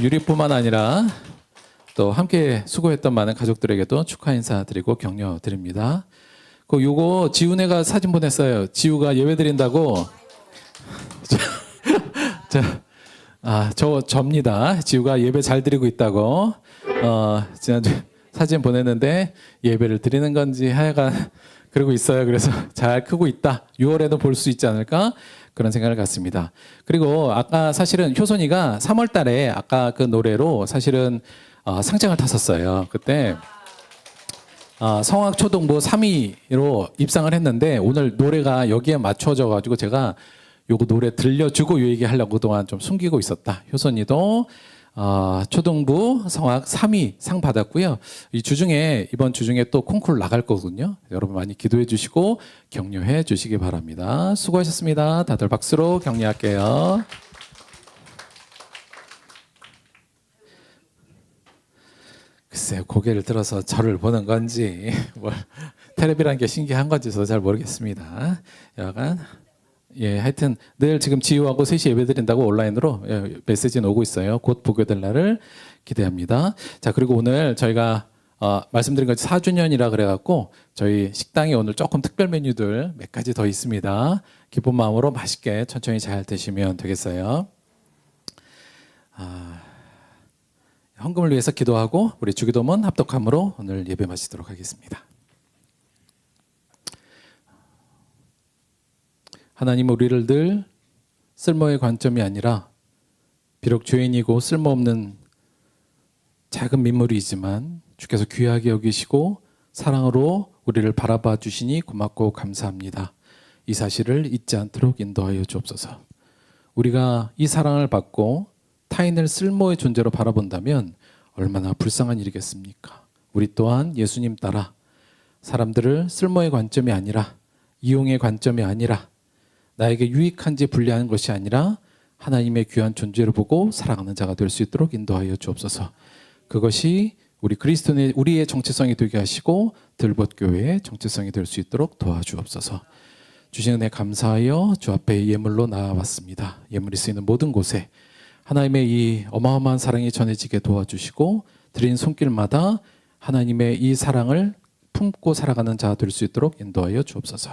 유리뿐만 아니라 또 함께 수고했던 많은 가족들에게도 축하 인사 드리고 격려 드립니다. 요거 지훈애가 사진 보냈어요. 지우가 예배 드린다고. 접니다. 지우가 예배 잘 드리고 있다고. 지난주 사진 보냈는데 예배를 드리는 건지 하여간 그러고 있어요. 그래서 잘 크고 있다. 6월에도 볼 수 있지 않을까? 그런 생각을 갖습니다. 그리고 아까 사실은 효선이가 3월 달에 아까 그 노래로 사실은 상장을 탔었어요. 그때 성악초등부 3위로 입상을 했는데 오늘 노래가 여기에 맞춰져 가지고 제가 요거 노래 들려주고 요 얘기 하려고 그동안 좀 숨기고 있었다. 효선이도 초등부 성악 3위 상 받았고요. 이 주중에 이번 주중에 또 콩쿠르 나갈 거거든요. 여러분 많이 기도해 주시고 격려해 주시기 바랍니다. 수고하셨습니다. 다들 박수로 격려할게요. 글쎄요, 고개를 들어서 저를 보는 건지 텔레비라는 게 신기한 건지 저도 잘 모르겠습니다. 여간 하여튼 늘 지금 지우하고 3시 예배 드린다고 온라인으로 메시지는 오고 있어요. 곧 보게 될 날을 기대합니다. 자, 그리고 오늘 저희가 말씀드린 것이 4주년이라 그래갖고 저희 식당에 오늘 조금 특별 메뉴들 몇 가지 더 있습니다. 기쁜 마음으로 맛있게 천천히 잘 드시면 되겠어요. 헌금을 위해서 기도하고 우리 주기도문 합독함으로 오늘 예배 마치도록 하겠습니다. 하나님, 우리를 늘 쓸모의 관점이 아니라 비록 죄인이고 쓸모없는 작은 민물이지만 주께서 귀하게 여기시고 사랑으로 우리를 바라봐 주시니 고맙고 감사합니다. 이 사실을 잊지 않도록 인도하여 주옵소서. 우리가 이 사랑을 받고 타인을 쓸모의 존재로 바라본다면 얼마나 불쌍한 일이겠습니까? 우리 또한 예수님 따라 사람들을 쓸모의 관점이 아니라 이용의 관점이 아니라 나에게 유익한지 불리한 것이 아니라 하나님의 귀한 존재로 보고 사랑하는 자가 될 수 있도록 인도하여 주옵소서. 그것이 우리 그리스도인의 우리의 정체성이 되게 하시고 들봇교회의 정체성이 될 수 있도록 도와주옵소서. 주신 은혜 감사하여 주 앞에 예물로 나아왔습니다. 예물이 쓰이는 모든 곳에 하나님의 이 어마어마한 사랑이 전해지게 도와주시고 드린 손길마다 하나님의 이 사랑을 품고 살아가는 자 될 수 있도록 인도하여 주옵소서.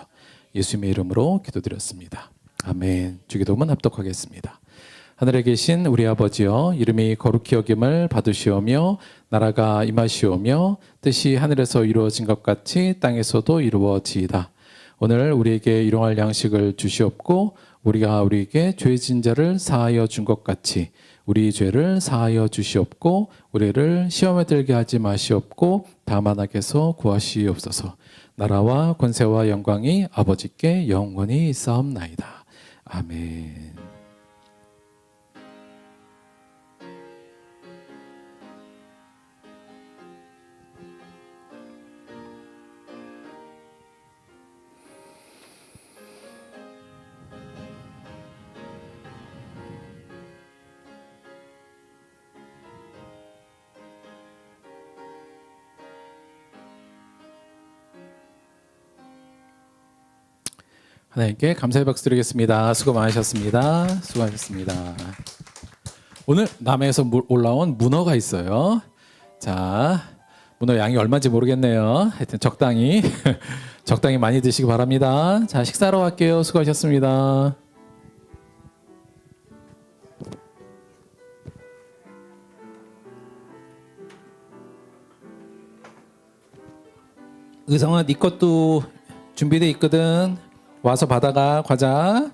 예수님의 이름으로 기도드렸습니다. 아멘. 주기도문 합독하겠습니다. 하늘에 계신 우리 아버지여, 이름이 거룩히 여김을 받으시오며 나라가 임하시오며 뜻이 하늘에서 이루어진 것 같이 땅에서도 이루어지이다. 오늘 우리에게 일용할 양식을 주시옵고 우리가 우리에게 죄 진 자를 사하여 준 것 같이 우리 죄를 사하여 주시옵고 우리를 시험에 들게 하지 마시옵고 다만 악에서 구하시옵소서. 나라와 권세와 영광이 아버지께 영원히 있사옵나이다. 아멘. 하나님께 감사의 박수 드리겠습니다. 수고 많으셨습니다. 수고하셨습니다. 오늘 남해에서 올라온 문어가 있어요. 자, 문어 양이 얼마인지 모르겠네요. 하여튼 적당히 적당히 많이 드시기 바랍니다. 자, 식사하러 갈게요. 수고하셨습니다. 의성아, 네 것도 준비돼 있거든. 와서 받아가 과자.